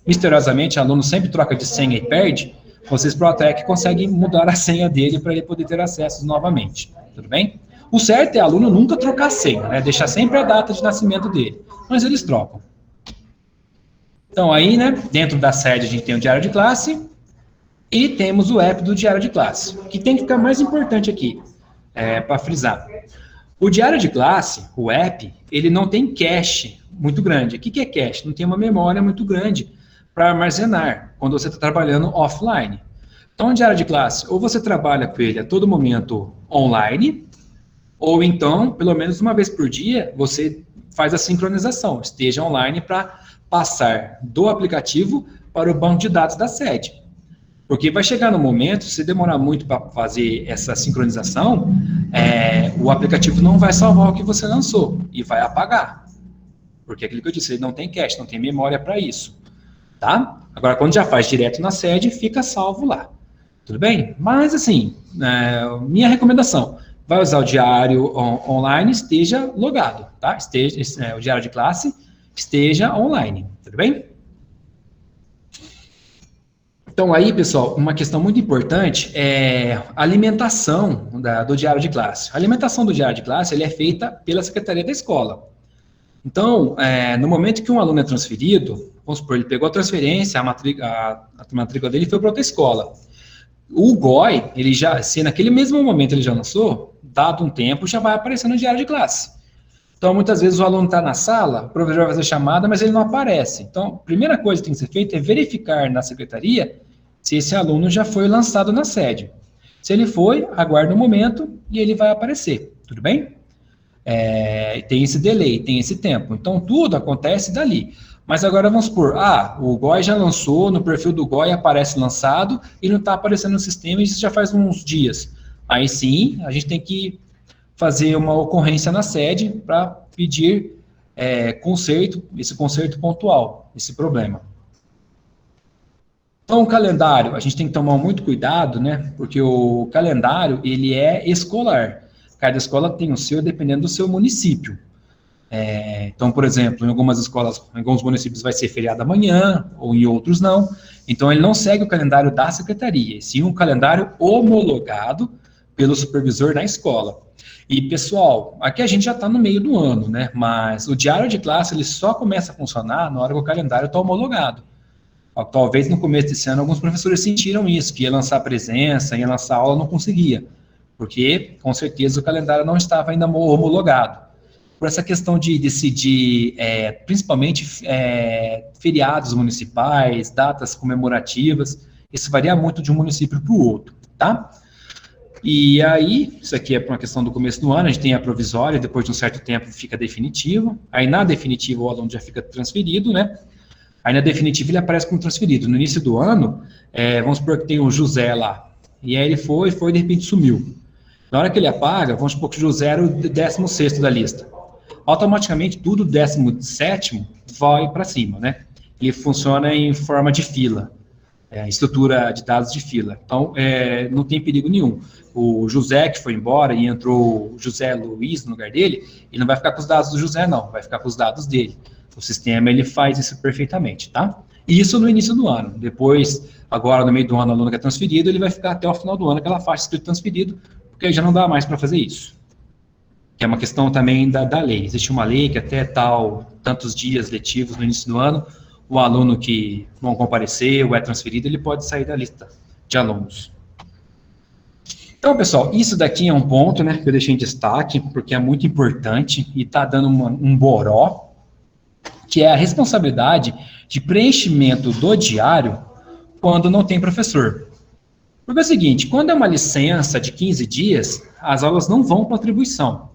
misteriosamente aluno sempre troca de senha e perde, vocês pro Atec conseguem mudar a senha dele para ele poder ter acesso novamente, tudo bem? O certo é aluno nunca trocar a senha, né, deixar sempre a data de nascimento dele, mas eles trocam. Então aí, né, dentro da sede a gente tem o diário de classe e temos o app do diário de classe, que tem que ficar mais importante aqui, para frisar. O diário de classe, o app, ele não tem cache muito grande. O que é cache? Não tem uma memória muito grande para armazenar quando você está trabalhando offline. Então, o diário de classe, ou você trabalha com ele a todo momento online, ou então, pelo menos uma vez por dia, você faz a sincronização, esteja online para passar do aplicativo para o banco de dados da sede. Porque vai chegar no momento, se demorar muito para fazer essa sincronização, o aplicativo não vai salvar o que você lançou e vai apagar. Porque aquilo que eu disse, ele não tem cache, não tem memória para isso. Tá? Agora, quando já faz direto na sede, fica salvo lá. Tudo bem? Mas, assim, minha recomendação, vai usar o diário online, esteja logado, tá? O diário de classe esteja online, tudo bem? Então, aí, pessoal, uma questão muito importante é a alimentação do diário de classe. A alimentação do diário de classe ele é feita pela secretaria da escola. Então, no momento que um aluno é transferido, vamos supor, ele pegou a transferência, a matrícula dele foi para outra escola. O GOI, ele já, se naquele mesmo momento ele já lançou, dado um tempo, já vai aparecer no diário de classe. Então, muitas vezes o aluno está na sala, o professor vai fazer chamada, mas ele não aparece. Então, a primeira coisa que tem que ser feita é verificar na secretaria se esse aluno já foi lançado na sede. Se ele foi, aguarda um momento e ele vai aparecer, tudo bem? Tem esse delay, tem esse tempo. Então, tudo acontece dali. Mas agora vamos supor, o GOI já lançou, no perfil do GOI aparece lançado e não está aparecendo no sistema e isso já faz uns dias. Aí sim, a gente tem que fazer uma ocorrência na sede para pedir esse conserto pontual, esse problema. Então, o calendário, a gente tem que tomar muito cuidado, né? Porque o calendário, ele é escolar. Cada escola tem o seu, dependendo do seu município. Então, por exemplo, em algumas escolas, em alguns municípios vai ser feriado amanhã, ou em outros não. Então, ele não segue o calendário da secretaria, sim um calendário homologado pelo supervisor na escola. E, pessoal, aqui a gente já está no meio do ano, né? Mas o diário de classe, ele só começa a funcionar na hora que o calendário está homologado. Talvez no começo desse ano alguns professores sentiram isso, que ia lançar presença, ia lançar aula, não conseguia. Porque, com certeza, o calendário não estava ainda homologado. Por essa questão de decidir, principalmente, feriados municipais, datas comemorativas, isso varia muito de um município para o outro, tá? E aí, isso aqui é por uma questão do começo do ano, a gente tem a provisória, depois de um certo tempo fica definitivo, aí na definitiva o aluno já fica transferido, né? Aí na definitiva ele aparece como transferido. No início do ano, vamos supor que tem o José lá, e aí ele foi, de repente sumiu. Na hora que ele apaga, vamos supor que o José era o 16º da lista. Automaticamente, tudo 17º vai para cima, né? Ele funciona em forma de fila. a estrutura de dados de fila. Então, não tem perigo nenhum. O José que foi embora e entrou o José Luiz no lugar dele, ele não vai ficar com os dados do José, não, vai ficar com os dados dele. O sistema, ele faz isso perfeitamente, tá? E isso no início do ano. Depois, agora no meio do ano, o aluno que é transferido, ele vai ficar até o final do ano, aquela faixa escrito transferido, porque aí já não dá mais para fazer isso. Que é uma questão também da lei. Existe uma lei que até tantos dias letivos no início do ano, o aluno que não comparecer ou é transferido, ele pode sair da lista de alunos. Então, pessoal, isso daqui é um ponto, né, que eu deixei em destaque, porque é muito importante e está dando um boró, que é a responsabilidade de preenchimento do diário quando não tem professor. Porque é o seguinte, quando é uma licença de 15 dias, as aulas não vão para atribuição.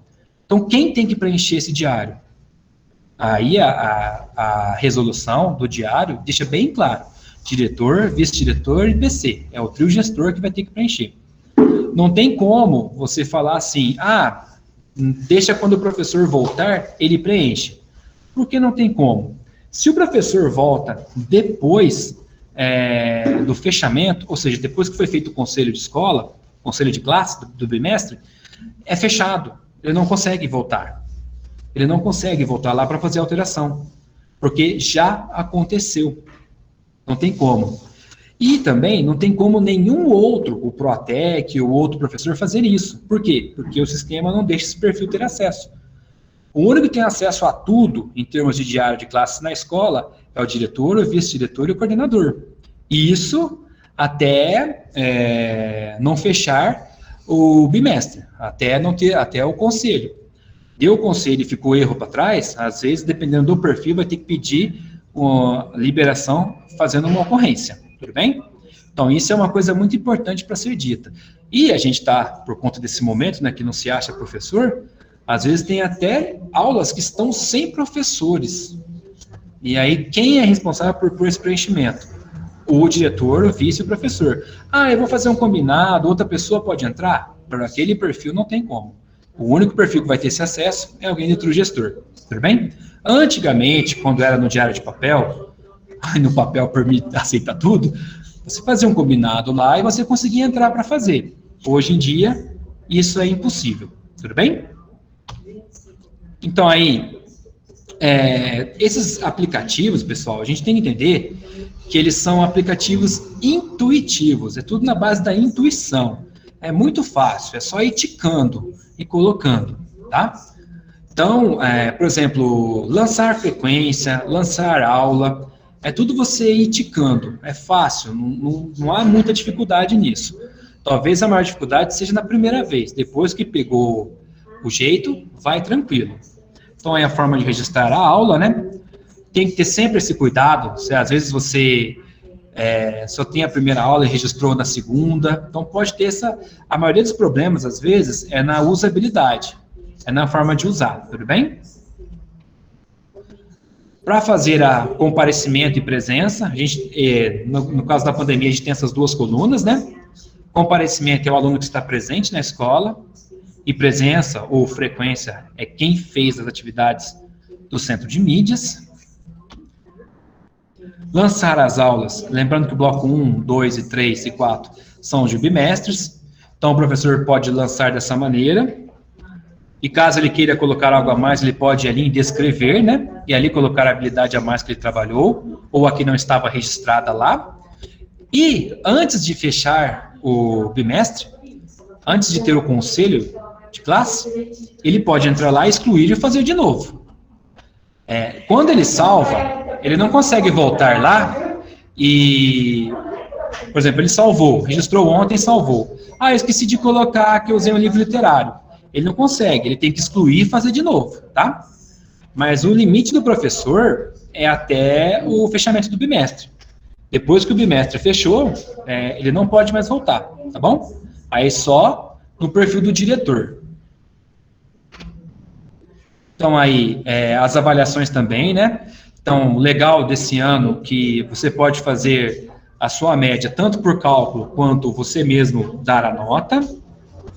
Então, quem tem que preencher esse diário? Aí a resolução do diário deixa bem claro, diretor, vice-diretor e PC, é o trio gestor que vai ter que preencher. Não tem como você falar assim, deixa quando o professor voltar, ele preenche. Porque não tem como. Se o professor volta depois do fechamento, ou seja, depois que foi feito o conselho de escola, conselho de classe do bimestre, é fechado. Ele não consegue voltar. Ele não consegue voltar lá para fazer alteração. Porque já aconteceu. Não tem como. E também não tem como nenhum outro, o Proatec ou outro professor, fazer isso. Por quê? Porque o sistema não deixa esse perfil ter acesso. O único que tem acesso a tudo, em termos de diário de classe na escola, é o diretor, o vice-diretor e o coordenador. E isso até não fechar o bimestre, até o conselho. Deu o conselho e ficou erro para trás, às vezes, dependendo do perfil, vai ter que pedir liberação fazendo uma ocorrência. Tudo bem? Então, isso é uma coisa muito importante para ser dita. E a gente está, por conta desse momento, né, que não se acha professor, às vezes tem até aulas que estão sem professores. E aí, quem é responsável por esse preenchimento? O diretor, o vice e o professor. Eu vou fazer um combinado, outra pessoa pode entrar? Para aquele perfil não tem como. O único perfil que vai ter esse acesso é alguém dentro do gestor. Tudo bem? Antigamente, quando era no diário de papel, no papel aceita tudo, você fazia um combinado lá e você conseguia entrar para fazer. Hoje em dia, isso é impossível. Tudo bem? Então, aí, esses aplicativos, pessoal, a gente tem que entender que eles são aplicativos intuitivos. É tudo na base da intuição. É muito fácil, é só ir ticando e colocando, tá? Então, por exemplo, lançar frequência, lançar aula, é tudo você ir ticando, é fácil, não há muita dificuldade nisso. Talvez a maior dificuldade seja na primeira vez, depois que pegou o jeito, vai tranquilo. Então, é a forma de registrar a aula, né? Tem que ter sempre esse cuidado, às vezes você só tem a primeira aula e registrou na segunda, então pode ter a maioria dos problemas, às vezes, é na usabilidade, é na forma de usar, tudo bem? Para fazer a comparecimento e presença, a gente, no caso da pandemia, a gente tem essas duas colunas, né? Comparecimento é o aluno que está presente na escola, e presença ou frequência é quem fez as atividades do centro de mídias. Lançar as aulas, lembrando que o bloco 1, 2, e 3 e 4 são de bimestres, então o professor pode lançar dessa maneira, e caso ele queira colocar algo a mais, ele pode ali em descrever, né, e ali colocar a habilidade a mais que ele trabalhou, ou a que não estava registrada lá, e antes de fechar o bimestre, antes de ter o conselho de classe, ele pode entrar lá, excluir e fazer de novo. Quando ele salva, ele não consegue voltar lá e, por exemplo, ele salvou, registrou ontem, salvou. Eu esqueci de colocar que eu usei um livro literário. Ele não consegue, ele tem que excluir e fazer de novo, tá? Mas o limite do professor é até o fechamento do bimestre. Depois que o bimestre fechou, ele não pode mais voltar, tá bom? Aí só no perfil do diretor. Então, aí, as avaliações também, né? Então, legal desse ano que você pode fazer a sua média, tanto por cálculo, quanto você mesmo dar a nota.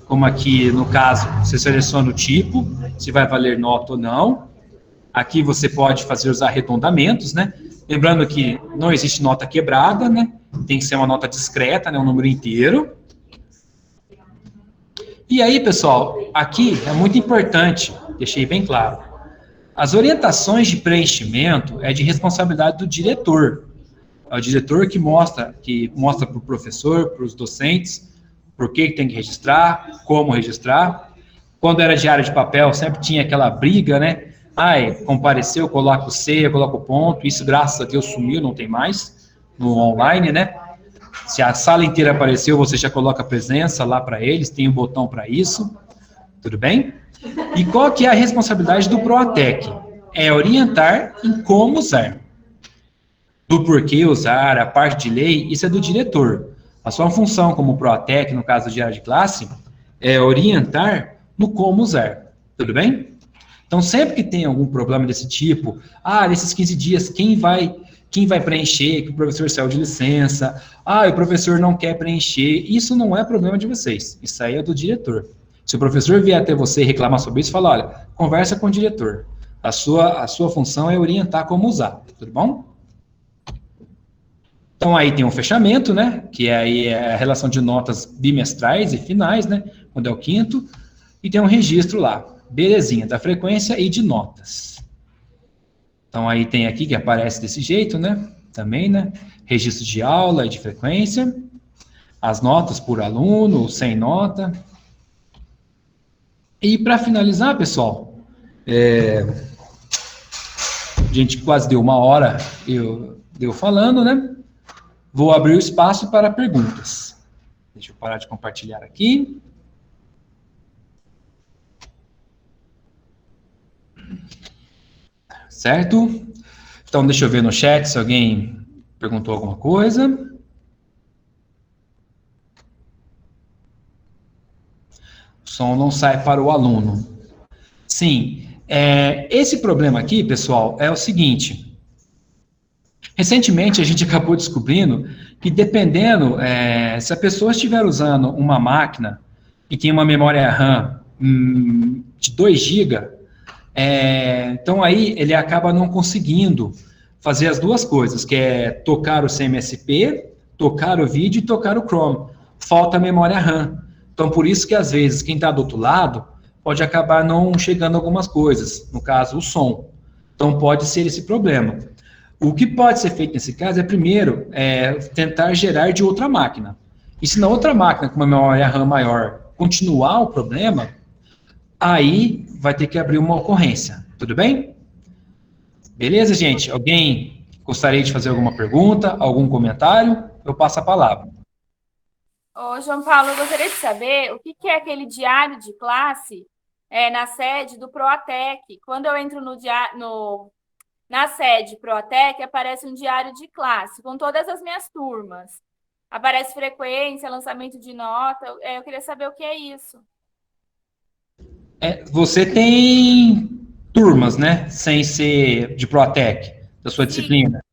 Como aqui, no caso, você seleciona o tipo, se vai valer nota ou não. Aqui você pode fazer os arredondamentos, né? Lembrando que não existe nota quebrada, né? tem que ser uma nota discreta, né, um número inteiro. E aí, pessoal, aqui é muito importante, deixei bem claro, as orientações de preenchimento é de responsabilidade do diretor. É o diretor que mostra para o professor, para os docentes, por que tem que registrar, como registrar. Quando era diário de papel, sempre tinha aquela briga, né? Ai, compareceu, coloca o C, coloca o ponto. Isso, graças a Deus, sumiu, não tem mais no online, né? Se a sala inteira apareceu, você já coloca a presença lá para eles, tem um botão para isso, tudo bem? E qual que é a responsabilidade do Proatec? É orientar em como usar. Do porquê usar, a parte de lei, isso é do diretor. A sua função como Proatec, no caso do diário de classe, é orientar no como usar, tudo bem? Então, sempre que tem algum problema desse tipo, nesses 15 dias, quem vai preencher, que o professor saiu de licença, o professor não quer preencher, isso não é problema de vocês, isso aí é do diretor. Se o professor vier até você e reclamar sobre isso, fala, olha, conversa com o diretor. A sua função é orientar como usar, tudo bom? Então, aí tem um fechamento, né, que aí é a relação de notas bimestrais e finais, né, quando é o quinto, e tem um registro lá, belezinha, da frequência e de notas. Então, aí tem aqui que aparece desse jeito, né? Também, né? Registro de aula e de frequência. As notas por aluno, sem nota. E para finalizar, pessoal, a gente quase deu uma hora eu falando, né? Vou abrir o espaço para perguntas. Deixa eu parar de compartilhar aqui. Certo? Então, deixa eu ver no chat se alguém perguntou alguma coisa. O som não sai para o aluno. Sim. Esse problema aqui, pessoal, é o seguinte. Recentemente, a gente acabou descobrindo que dependendo, se a pessoa estiver usando uma máquina e tem uma memória RAM de 2 GB, então aí ele acaba não conseguindo fazer as duas coisas, que é tocar o CMSP, tocar o vídeo e tocar o Chrome. Falta a memória RAM. Então, por isso que, às vezes, quem está do outro lado pode acabar não chegando algumas coisas, no caso, o som. Então, pode ser esse problema. O que pode ser feito nesse caso é, primeiro, tentar gerar de outra máquina. E se na outra máquina, com uma memória RAM maior, continuar o problema, aí vai ter que abrir uma ocorrência. Tudo bem? Beleza, gente? Alguém gostaria de fazer alguma pergunta, algum comentário? Eu passo a palavra. Ô, João Paulo, eu gostaria de saber o que é aquele diário de classe na sede do Proatec. Quando eu entro na sede Proatec, aparece um diário de classe com todas as minhas turmas. Aparece frequência, lançamento de nota. Eu queria saber o que é isso. Você tem turmas, né? Sem ser de Proatec, da sua disciplina?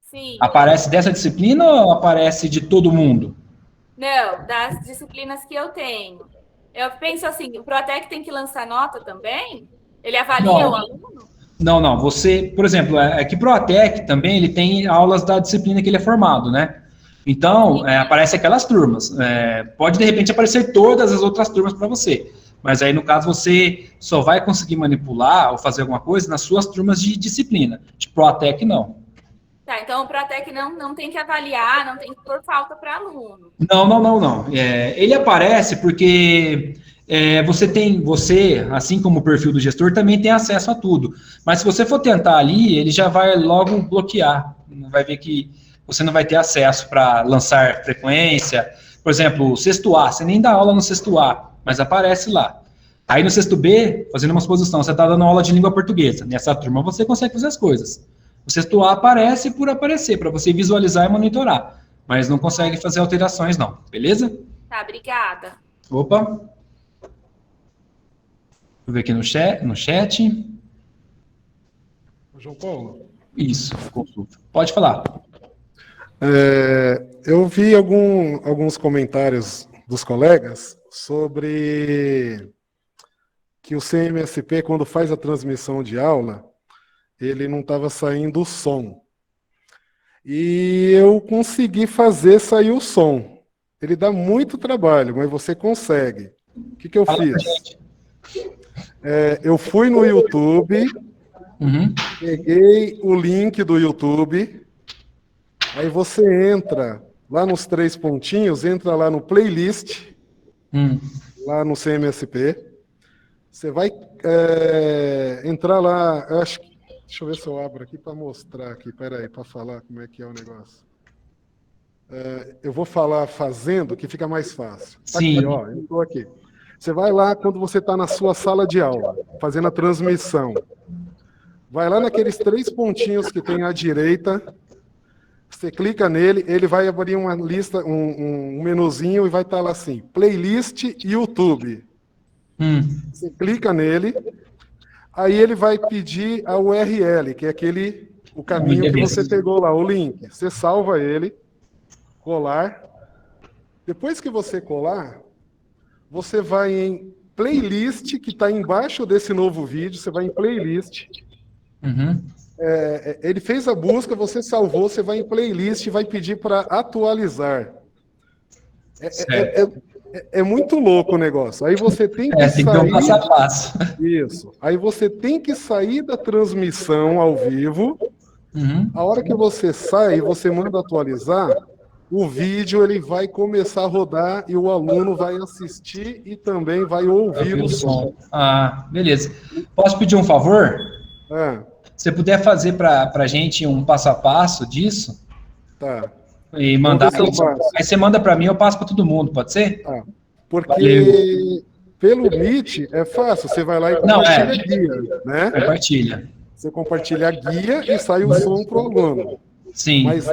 Sim. Aparece dessa disciplina ou aparece de todo mundo? Não, das disciplinas que eu tenho. Eu penso assim, o Proatec tem que lançar nota também? Ele avalia o aluno? Não. Você, por exemplo, que Proatec também ele tem aulas da disciplina que ele é formado, né? Então, aparece aquelas turmas. Pode, de repente, aparecer todas as outras turmas para você. Mas aí, no caso, você só vai conseguir manipular ou fazer alguma coisa nas suas turmas de disciplina. De Proatec, não. Tá, então o Proatec não tem que avaliar, não tem que pôr falta para aluno. Não. Ele aparece porque você, assim como o perfil do gestor, também tem acesso a tudo. Mas se você for tentar ali, ele já vai logo bloquear. Vai ver que você não vai ter acesso para lançar frequência. Por exemplo, o sexto A, você nem dá aula no sexto A, mas aparece lá. Aí no sexto B, fazendo uma exposição, você está dando aula de língua portuguesa. Nessa turma você consegue fazer as coisas. O sexto A aparece por aparecer, para você visualizar e monitorar. Mas não consegue fazer alterações, não. Beleza? Tá, obrigada. Opa. Deixa eu ver aqui no chat. João Paulo. Isso, consulta. Pode falar. Eu vi alguns comentários dos colegas sobre que o CMSP, quando faz a transmissão de aula, ele não estava saindo o som. e eu consegui fazer sair o som. Ele dá muito trabalho, mas você consegue. O que eu Fala pra fiz? gente. Eu fui no YouTube, Uhum. peguei o link do YouTube, aí você entra lá nos 3 pontinhos, entra lá no playlist, lá no CMSP. Você vai entrar lá, eu acho que, deixa eu ver se eu abro aqui para mostrar aqui, peraí, para falar como é que é o negócio. Eu vou falar fazendo, que fica mais fácil. Tá Sim. aqui, ó, eu estou aqui. Você vai lá quando você está na sua sala de aula, fazendo a transmissão. Vai lá naqueles 3 pontinhos que tem à direita, você clica nele, ele vai abrir uma lista, um menuzinho e vai estar lá assim, playlist YouTube. Você clica nele, aí ele vai pedir a URL, que é o caminho que você pegou lá, o link. Você salva ele, colar. Depois que você colar, você vai em playlist, que está embaixo desse novo vídeo, você vai em playlist. Ele fez a busca, você salvou, você vai em playlist e vai pedir para atualizar. É muito louco o negócio. Aí você tem que tem que ter um passo a passo. Isso. Aí você tem que sair da transmissão ao vivo. A hora que você sai, você manda atualizar, o vídeo ele vai começar a rodar e o aluno vai assistir e também vai ouvir o som. Ah, beleza. Posso pedir um favor? Se você puder fazer para a gente um passo a passo disso, tá. E mandar. Aí você manda para mim, eu passo para todo mundo, pode ser? Porque valeu. Pelo Meet é fácil, você vai lá e compartilha a guia, né? Compartilha. Você compartilha a guia e sai o som para o aluno. Sim. Mas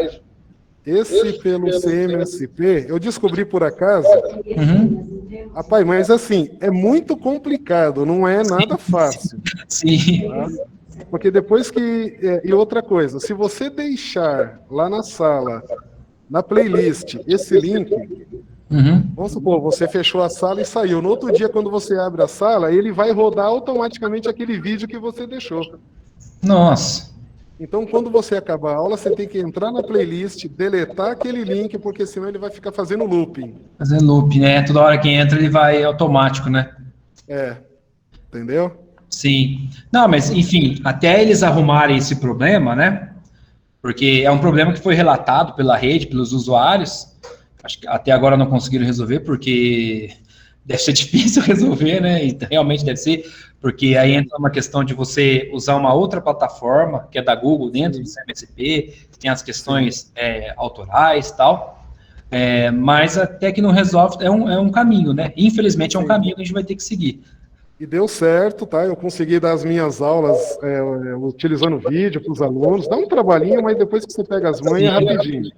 esse pelo CMSP, eu descobri por acaso. Rapaz, mas assim, é muito complicado, não é nada fácil. Sim. Tá? Porque depois que... E outra coisa, se você deixar lá na sala, na playlist, esse link, vamos supor, você fechou a sala e saiu. No outro dia, quando você abre a sala, ele vai rodar automaticamente aquele vídeo que você deixou. Nossa. Então, quando você acabar a aula, você tem que entrar na playlist, deletar aquele link, porque senão ele vai ficar fazendo looping. Fazendo looping, né? Toda hora que entra, ele vai automático, né? Entendeu? Sim. Não, mas, enfim, até eles arrumarem esse problema, né? Porque é um problema que foi relatado pela rede, pelos usuários. Acho que até agora não conseguiram resolver, porque deve ser difícil resolver, né? E realmente deve ser, porque aí entra uma questão de você usar uma outra plataforma, que é da Google, dentro do CMSP, tem as questões autorais e tal. Mas até que não resolve, é um caminho, né? Infelizmente é um caminho que a gente vai ter que seguir. E deu certo, tá? Eu consegui dar as minhas aulas utilizando vídeo para os alunos. Dá um trabalhinho, mas depois que você pega as manhas, é rapidinho.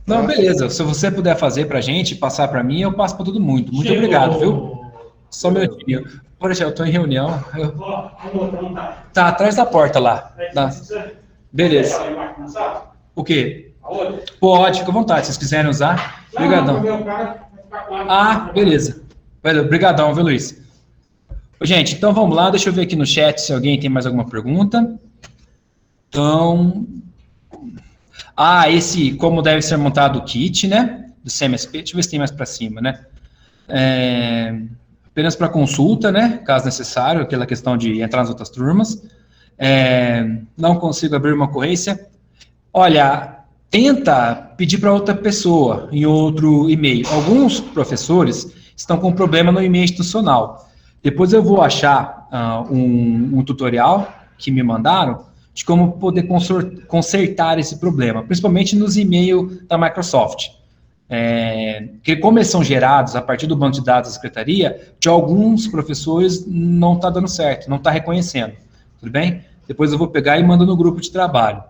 Não, beleza. Se você puder fazer para a gente, passar para mim, eu passo para todo mundo. Muito obrigado, viu? Só um minutinho. Poxa, eu estou em reunião. Tá atrás da porta lá. Tá. Beleza. O quê? Pode, fica à vontade. Se vocês quiserem usar. Obrigadão. Ah, beleza. Obrigadão, viu, Luiz? Gente, então vamos lá, deixa eu ver aqui no chat se alguém tem mais alguma pergunta. Então... como deve ser montado o kit, né, do CMSP, deixa eu ver se tem mais para cima, né. Apenas para consulta, né, caso necessário, aquela questão de entrar nas outras turmas. Não consigo abrir uma ocorrência. Olha, tenta pedir para outra pessoa em outro e-mail. Alguns professores estão com problema no e-mail institucional. Depois eu vou achar um tutorial que me mandaram de como poder consertar esse problema, principalmente nos e-mails da Microsoft. Que como eles são gerados a partir do banco de dados da secretaria, de alguns professores não está dando certo, não está reconhecendo. Tudo bem? Depois eu vou pegar e mando no grupo de trabalho.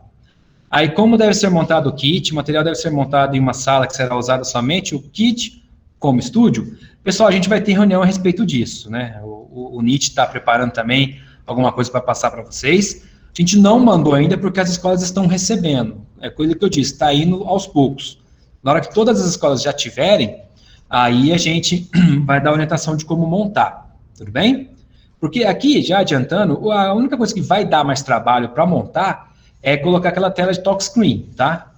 Aí como deve ser montado o kit, o material deve ser montado em uma sala que será usada somente o kit como estúdio. Pessoal, a gente vai ter reunião a respeito disso, né? O NIT está preparando também alguma coisa para passar para vocês. A gente não mandou ainda porque as escolas estão recebendo. É coisa que eu disse, está indo aos poucos. Na hora que todas as escolas já tiverem, aí a gente vai dar orientação de como montar. Tudo bem? Porque aqui, já adiantando, a única coisa que vai dar mais trabalho para montar é colocar aquela tela de touchscreen, tá?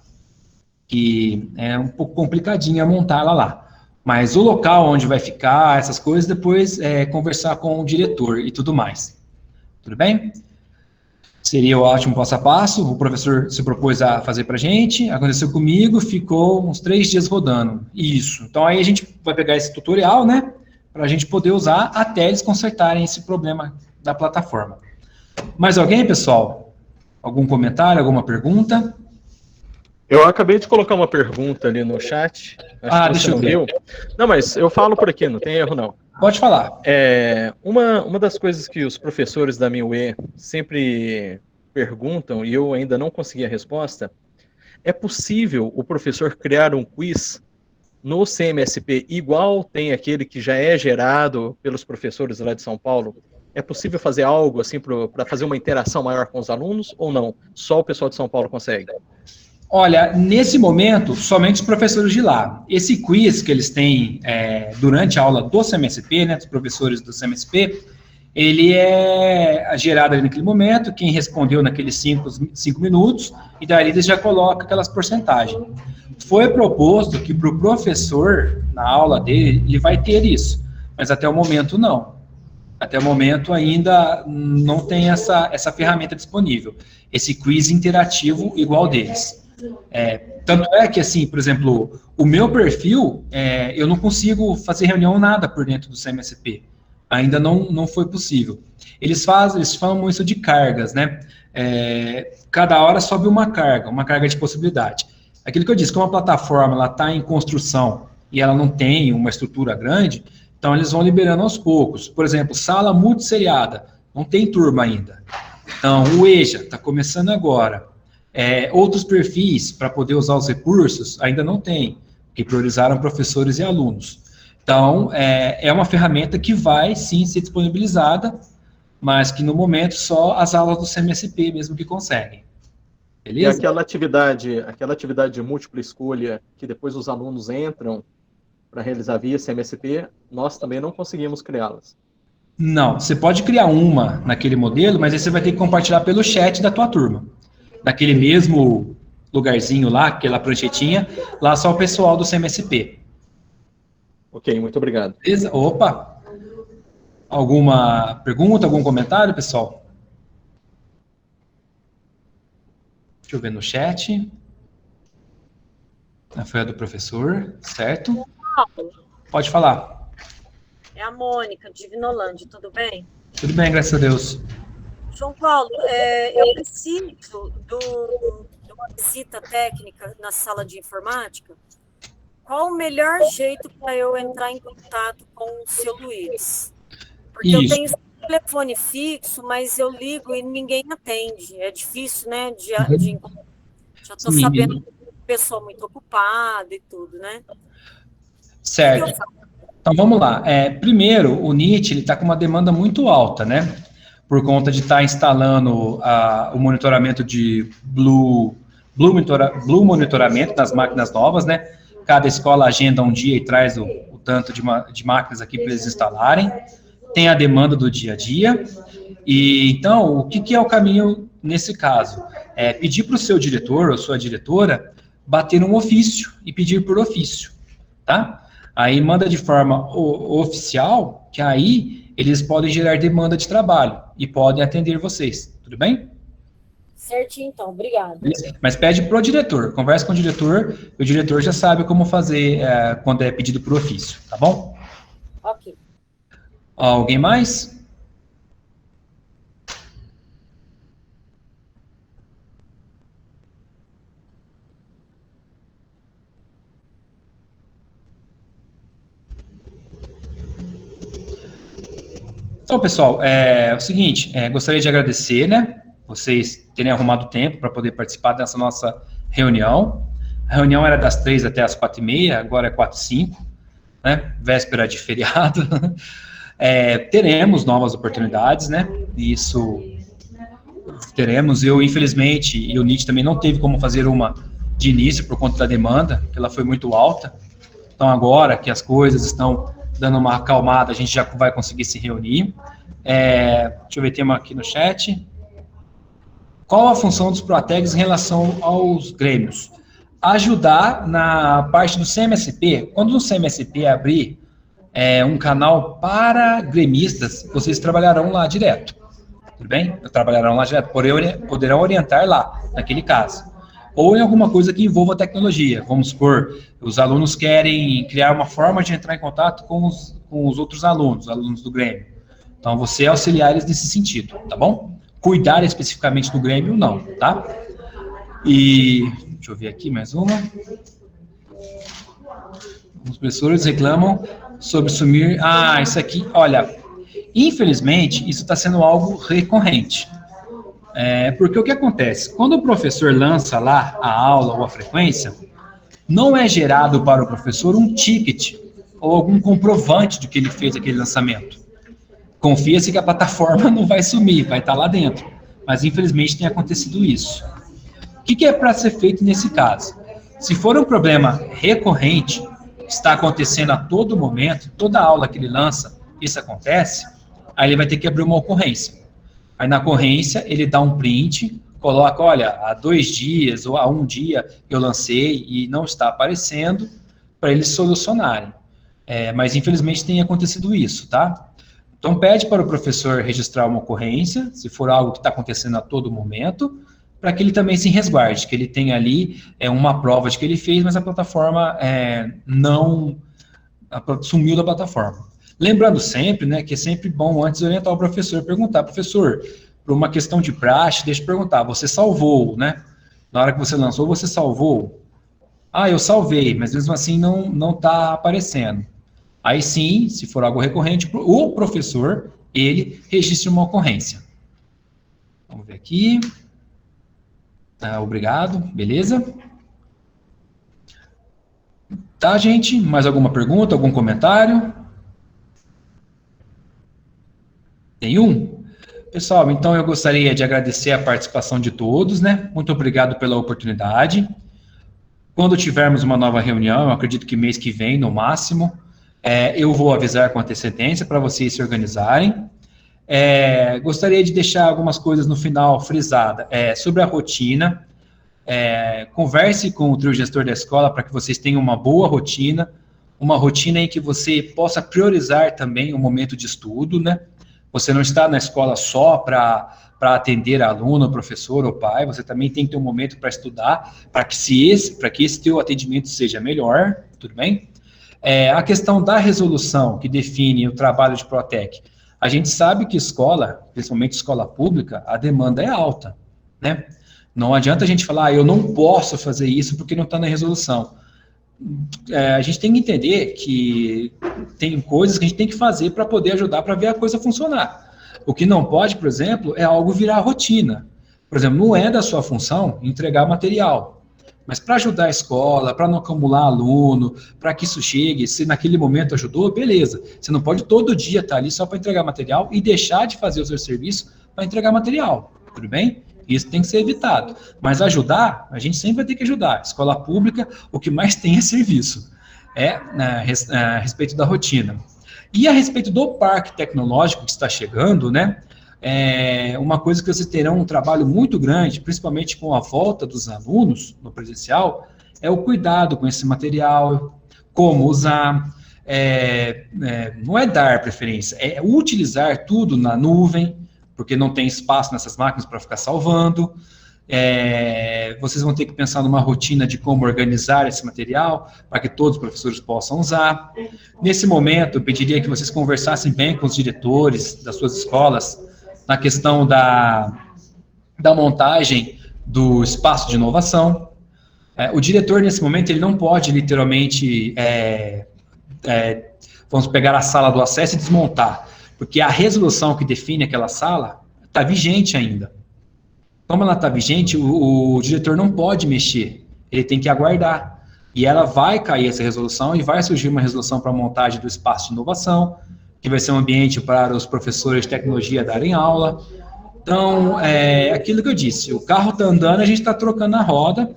que é um pouco complicadinha montar ela lá. Mas o local onde vai ficar, essas coisas, depois conversar com o diretor e tudo mais. Tudo bem? Seria o ótimo passo a passo, o professor se propôs a fazer para a gente, aconteceu comigo, ficou uns 3 dias rodando. Isso. Então aí a gente vai pegar esse tutorial, né, para a gente poder usar até eles consertarem esse problema da plataforma. Mais alguém, pessoal? Algum comentário, alguma pergunta? Eu acabei de colocar uma pergunta ali no chat. Acho que deixa você eu não ver. viu. Não, mas eu falo por aqui, não tem erro não. Pode falar. Uma das coisas que os professores da MIUE sempre perguntam, e eu ainda não consegui a resposta, é possível o professor criar um quiz no CMSP igual tem aquele que já é gerado pelos professores lá de São Paulo? É possível fazer algo assim para fazer uma interação maior com os alunos ou não? Só o pessoal de São Paulo consegue? Olha, nesse momento, somente os professores de lá. Esse quiz que eles têm durante a aula do CMSP, né, dos professores do CMSP, ele é gerado ali naquele momento, quem respondeu naqueles 5 minutos, e daí eles já colocam aquelas porcentagens. Foi proposto que para o professor, na aula dele, ele vai ter isso, mas até o momento não. Até o momento ainda não tem essa ferramenta disponível, esse quiz interativo igual deles. Tanto é que, assim, por exemplo, o meu perfil, eu não consigo fazer reunião nada por dentro do CMSP. Ainda não foi possível. Eles falam isso de cargas, né? Cada hora sobe uma carga de possibilidade. Aquilo que eu disse, como a plataforma ela está em construção e ela não tem uma estrutura grande, então eles vão liberando aos poucos. Por exemplo, sala multisseriada, não tem turma ainda. Então, o EJA está começando agora. Outros perfis para poder usar os recursos ainda não tem, que priorizaram professores e alunos. Então, é uma ferramenta que vai, sim, ser disponibilizada, mas que, no momento, só as aulas do CMSP mesmo que conseguem. Beleza? E aquela atividade de múltipla escolha, que depois os alunos entram para realizar via CMSP, nós também não conseguimos criá-las. Não, você pode criar uma naquele modelo, mas aí você vai ter que compartilhar pelo chat da tua turma. Naquele mesmo lugarzinho lá, aquela pranchetinha, lá só o pessoal do CMSP. Ok, muito obrigado. Beleza? Opa! Alguma pergunta, algum comentário, pessoal? Deixa eu ver no chat. Foi a do professor, certo? Pode falar. É a Mônica, de Vinolândia, tudo bem? Tudo bem, graças a Deus. João Paulo, eu preciso de uma visita técnica na sala de informática. Qual o melhor jeito para eu entrar em contato com o seu Luiz? Porque eu tenho telefone fixo, mas eu ligo e ninguém atende. É difícil, né? Já estou sabendo que é uma pessoa muito ocupada e tudo, né? Certo. Então, vamos lá. Primeiro, o NIT está com uma demanda muito alta, né? Por conta de estar instalando o monitoramento de Blue monitoramento das máquinas novas, né? Cada escola agenda um dia e traz o tanto de máquinas aqui para eles instalarem. Tem a demanda do dia a dia. E, então, o que é o caminho nesse caso? Pedir para o seu diretor ou sua diretora bater um ofício e pedir por ofício, tá? Aí manda de forma oficial, que aí eles podem gerar demanda de trabalho e podem atender vocês, tudo bem? Certinho, então, obrigado. Mas pede para o diretor, conversa com o diretor, e o diretor já sabe como fazer quando é pedido por ofício, tá bom? Ok. Alguém mais? Então, pessoal, é o seguinte, gostaria de agradecer, né, vocês terem arrumado tempo para poder participar dessa nossa reunião. A reunião era das 3 até as 4h30, agora é 4h05, né, véspera de feriado. Teremos novas oportunidades, né, isso teremos. Eu, infelizmente, e o NIT também não teve como fazer uma de início por conta da demanda, que ela foi muito alta. Então, agora que as coisas estão dando uma acalmada, a gente já vai conseguir se reunir. Deixa eu ver, tem uma aqui no chat. Qual a função dos PROATEGs em relação aos grêmios? ajudar na parte do CMSP. Quando o CMSP abrir um canal para gremistas, vocês trabalharão lá direto. Tudo bem? Trabalharão lá direto, poderão orientar lá, naquele caso. Ou em alguma coisa que envolva tecnologia. Vamos supor, os alunos querem criar uma forma de entrar em contato com os outros alunos do Grêmio. Então, você auxiliar eles nesse sentido, tá bom? Cuidar especificamente do Grêmio, não, tá? E, deixa eu ver aqui mais uma. Os professores reclamam sobre sumir... isso aqui, olha, infelizmente, isso está sendo algo recorrente. Porque o que acontece? Quando o professor lança lá a aula ou a frequência, não é gerado para o professor um ticket ou algum comprovante de que ele fez aquele lançamento. Confia-se que a plataforma não vai sumir, vai estar lá dentro. Mas, infelizmente, tem acontecido isso. O que é para ser feito nesse caso? Se for um problema recorrente, está acontecendo a todo momento, toda aula que ele lança, isso acontece, aí ele vai ter que abrir uma ocorrência. Aí na ocorrência, ele dá um print, coloca, olha, há 2 dias ou há 1 dia eu lancei e não está aparecendo, para eles solucionarem. Mas infelizmente tem acontecido isso, tá? Então pede para o professor registrar uma ocorrência, se for algo que está acontecendo a todo momento, para que ele também se resguarde, que ele tenha ali uma prova de que ele fez, mas a plataforma sumiu da plataforma. Lembrando sempre, né, que é sempre bom antes orientar o professor, perguntar, professor, por uma questão de praxe, deixa eu perguntar, você salvou, né? Na hora que você lançou, você salvou? Eu salvei, mas mesmo assim não está aparecendo. Aí sim, se for algo recorrente, o professor, ele registra uma ocorrência. Vamos ver aqui. Obrigado, beleza? Tá, gente? Mais alguma pergunta, algum comentário? Nenhum? Pessoal, então eu gostaria de agradecer a participação de todos, né? Muito obrigado pela oportunidade. Quando tivermos uma nova reunião, eu acredito que mês que vem, no máximo, eu vou avisar com antecedência para vocês se organizarem. Gostaria de deixar algumas coisas no final frisadas. Sobre a rotina, converse com o trio gestor da escola para que vocês tenham uma boa rotina, uma rotina em que você possa priorizar também o momento de estudo, né? Você não está na escola só para atender a aluno, professor ou pai, você também tem que ter um momento para estudar, para que esse teu atendimento seja melhor, tudo bem? A questão da resolução que define o trabalho de Protec. A gente sabe que escola, principalmente escola pública, a demanda é alta, né? Não adianta a gente falar, eu não posso fazer isso porque não está na resolução. A gente tem que entender que tem coisas que a gente tem que fazer para poder ajudar, para ver a coisa funcionar. O que não pode, por exemplo, é algo virar rotina. Por exemplo, não é da sua função entregar material, mas para ajudar a escola, para não acumular aluno, para que isso chegue, se naquele momento ajudou, beleza. Você não pode todo dia estar ali só para entregar material e deixar de fazer o seu serviço para entregar material, tudo bem? Isso tem que ser evitado. Mas ajudar, a gente sempre vai ter que ajudar. Escola pública, o que mais tem é serviço. A respeito da rotina. E a respeito do parque tecnológico que está chegando, né? Uma coisa que vocês terão um trabalho muito grande, principalmente com a volta dos alunos no presencial, é o cuidado com esse material, como usar, não é dar preferência, é utilizar tudo na nuvem, porque não tem espaço nessas máquinas para ficar salvando. Vocês vão ter que pensar numa rotina de como organizar esse material, para que todos os professores possam usar. Nesse momento, eu pediria que vocês conversassem bem com os diretores das suas escolas, na questão da montagem do espaço de inovação. O diretor, nesse momento, ele não pode, literalmente, vamos pegar a sala do acesso e desmontar, porque a resolução que define aquela sala está vigente ainda. Como ela está vigente, o diretor não pode mexer, ele tem que aguardar. E ela vai cair essa resolução e vai surgir uma resolução para a montagem do espaço de inovação, que vai ser um ambiente para os professores de tecnologia darem aula. Então, aquilo que eu disse, o carro está andando, a gente está trocando a roda.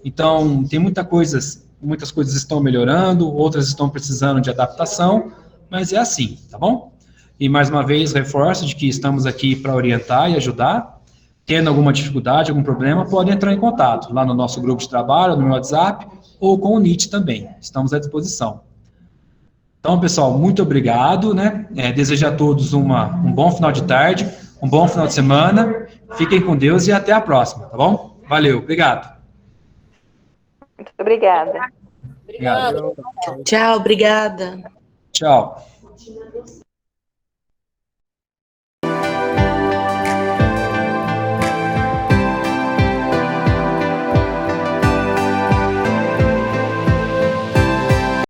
Então, tem muitas coisas estão melhorando, outras estão precisando de adaptação, mas é assim, tá bom? E mais uma vez, reforço de que estamos aqui para orientar e ajudar. tendo alguma dificuldade, algum problema, podem entrar em contato lá no nosso grupo de trabalho, no meu WhatsApp, ou com o NIT também. Estamos à disposição. Então, pessoal, muito obrigado, né? Desejo a todos um bom final de tarde, um bom final de semana. Fiquem com Deus e até a próxima, tá bom? Valeu, obrigado. Muito obrigada. Obrigada. Tchau. Tchau, obrigada. Tchau.